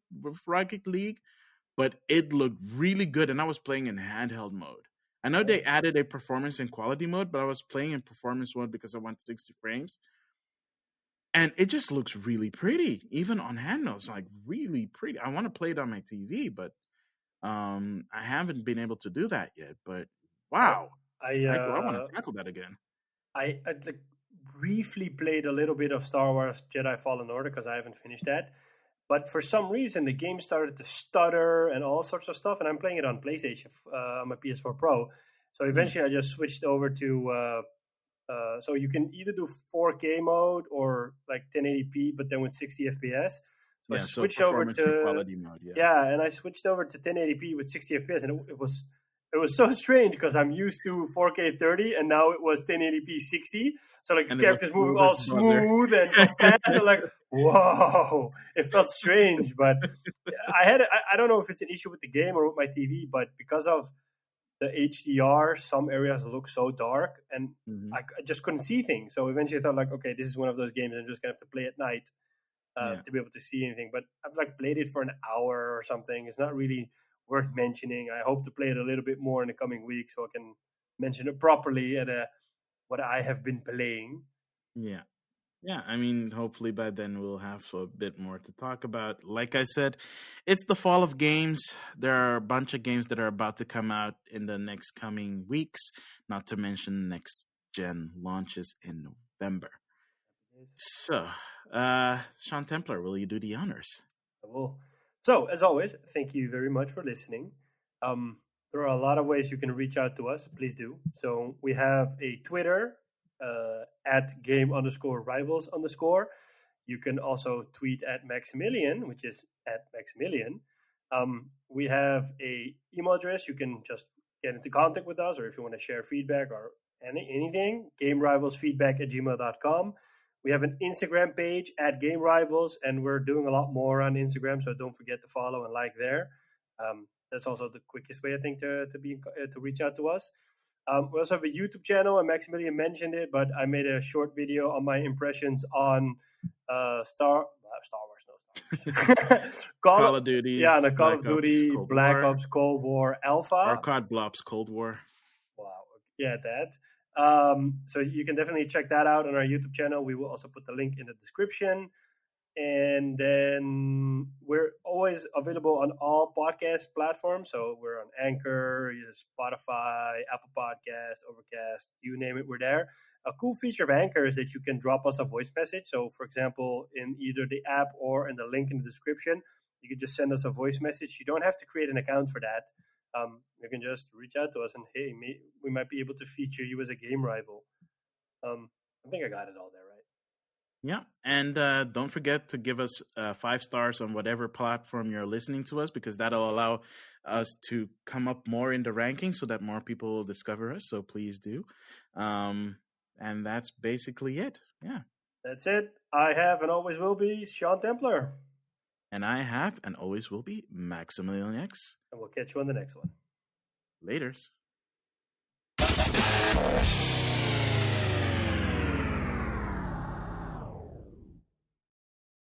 League, but it looked really good and I was playing in handheld mode. I know they added a performance and quality mode, but I was playing in performance mode because I want 60 frames. And it just looks really pretty, even on handheld. It's like really pretty. I want to play it on my TV, but I haven't been able to do that yet. But I wow, I I want to tackle that again. I like briefly played a little bit of Star Wars Jedi Fallen Order because I haven't finished that. But for some reason, the game started to stutter and all sorts of stuff. And I'm playing it on PlayStation, on my PS4 Pro. So eventually, I just switched over to. So you can either do 4K mode or like 1080p, but then with 60 FPS. So I Yeah, so switched over performance and to quality mode. Yeah, yeah, and I switched over to 1080p with 60 FPS, and it was so strange because I'm used to 4K 30, and now it was 1080p 60. So like the and it was characters moving smooth all as butter. smooth and so fast, and like whoa, it felt strange. But I don't know if it's an issue with the game or with my TV, but because of the HDR, some areas look so dark, and Hmm. I just couldn't see things. So eventually, I thought like, okay, this is one of those games I'm just gonna have to play at night Yeah. to be able to see anything. But I've like played it for an hour or something. It's not really worth mentioning. I hope to play it a little bit more in the coming week so I can mention it properly at what I have been playing. Yeah. Yeah, I mean, hopefully by then we'll have a bit more to talk about. Like I said, it's the fall of games. There are a bunch of games that are about to come out in the next coming weeks, not to mention next gen launches in November. So, Sean Templar, will you do the honors? I will. So, as always, thank you very much for listening. There are a lot of ways you can reach out to us. Please do. So, we have a Twitter at game_rivals_. You can also tweet at Maximilian, which is at Maximilian. We have a email address. You can just get into contact with us, or if you want to share feedback or anything, gamerivalsfeedback@gmail.com. We have an Instagram page at Game Rivals, and we're doing a lot more on Instagram, so don't forget to follow and like there. That's also the quickest way, I think, to reach out to us. We also have a YouTube channel, and Maximilian mentioned it, but I made a short video on my impressions on Star Wars, no Star Wars. Call of Duty. Yeah, the Call of Duty, Cold Black War, Ops Cold War Alpha. or COD Blops Cold War. Wow. Yeah, that. So you can definitely check that out on our YouTube channel. We will also put the link in the description. And then we're always available on all podcast platforms. So we're on Anchor, Spotify, Apple Podcast, Overcast, you name it, we're there. A cool feature of Anchor is that you can drop us a voice message. So, for example, in either the app or in the link in the description, you can just send us a voice message. You don't have to create an account for that. You can just reach out to us and, hey, we might be able to feature you as a game rival. I think I got it all there, right? Yeah, and don't forget to give us 5 stars on whatever platform you're listening to us, because that'll allow us to come up more in the rankings so that more people will discover us. So please do. And that's basically it. Yeah. That's it. I have and always will be Sean Templar. And I have and always will be Maximilian X. And we'll catch you on the next one. Laters.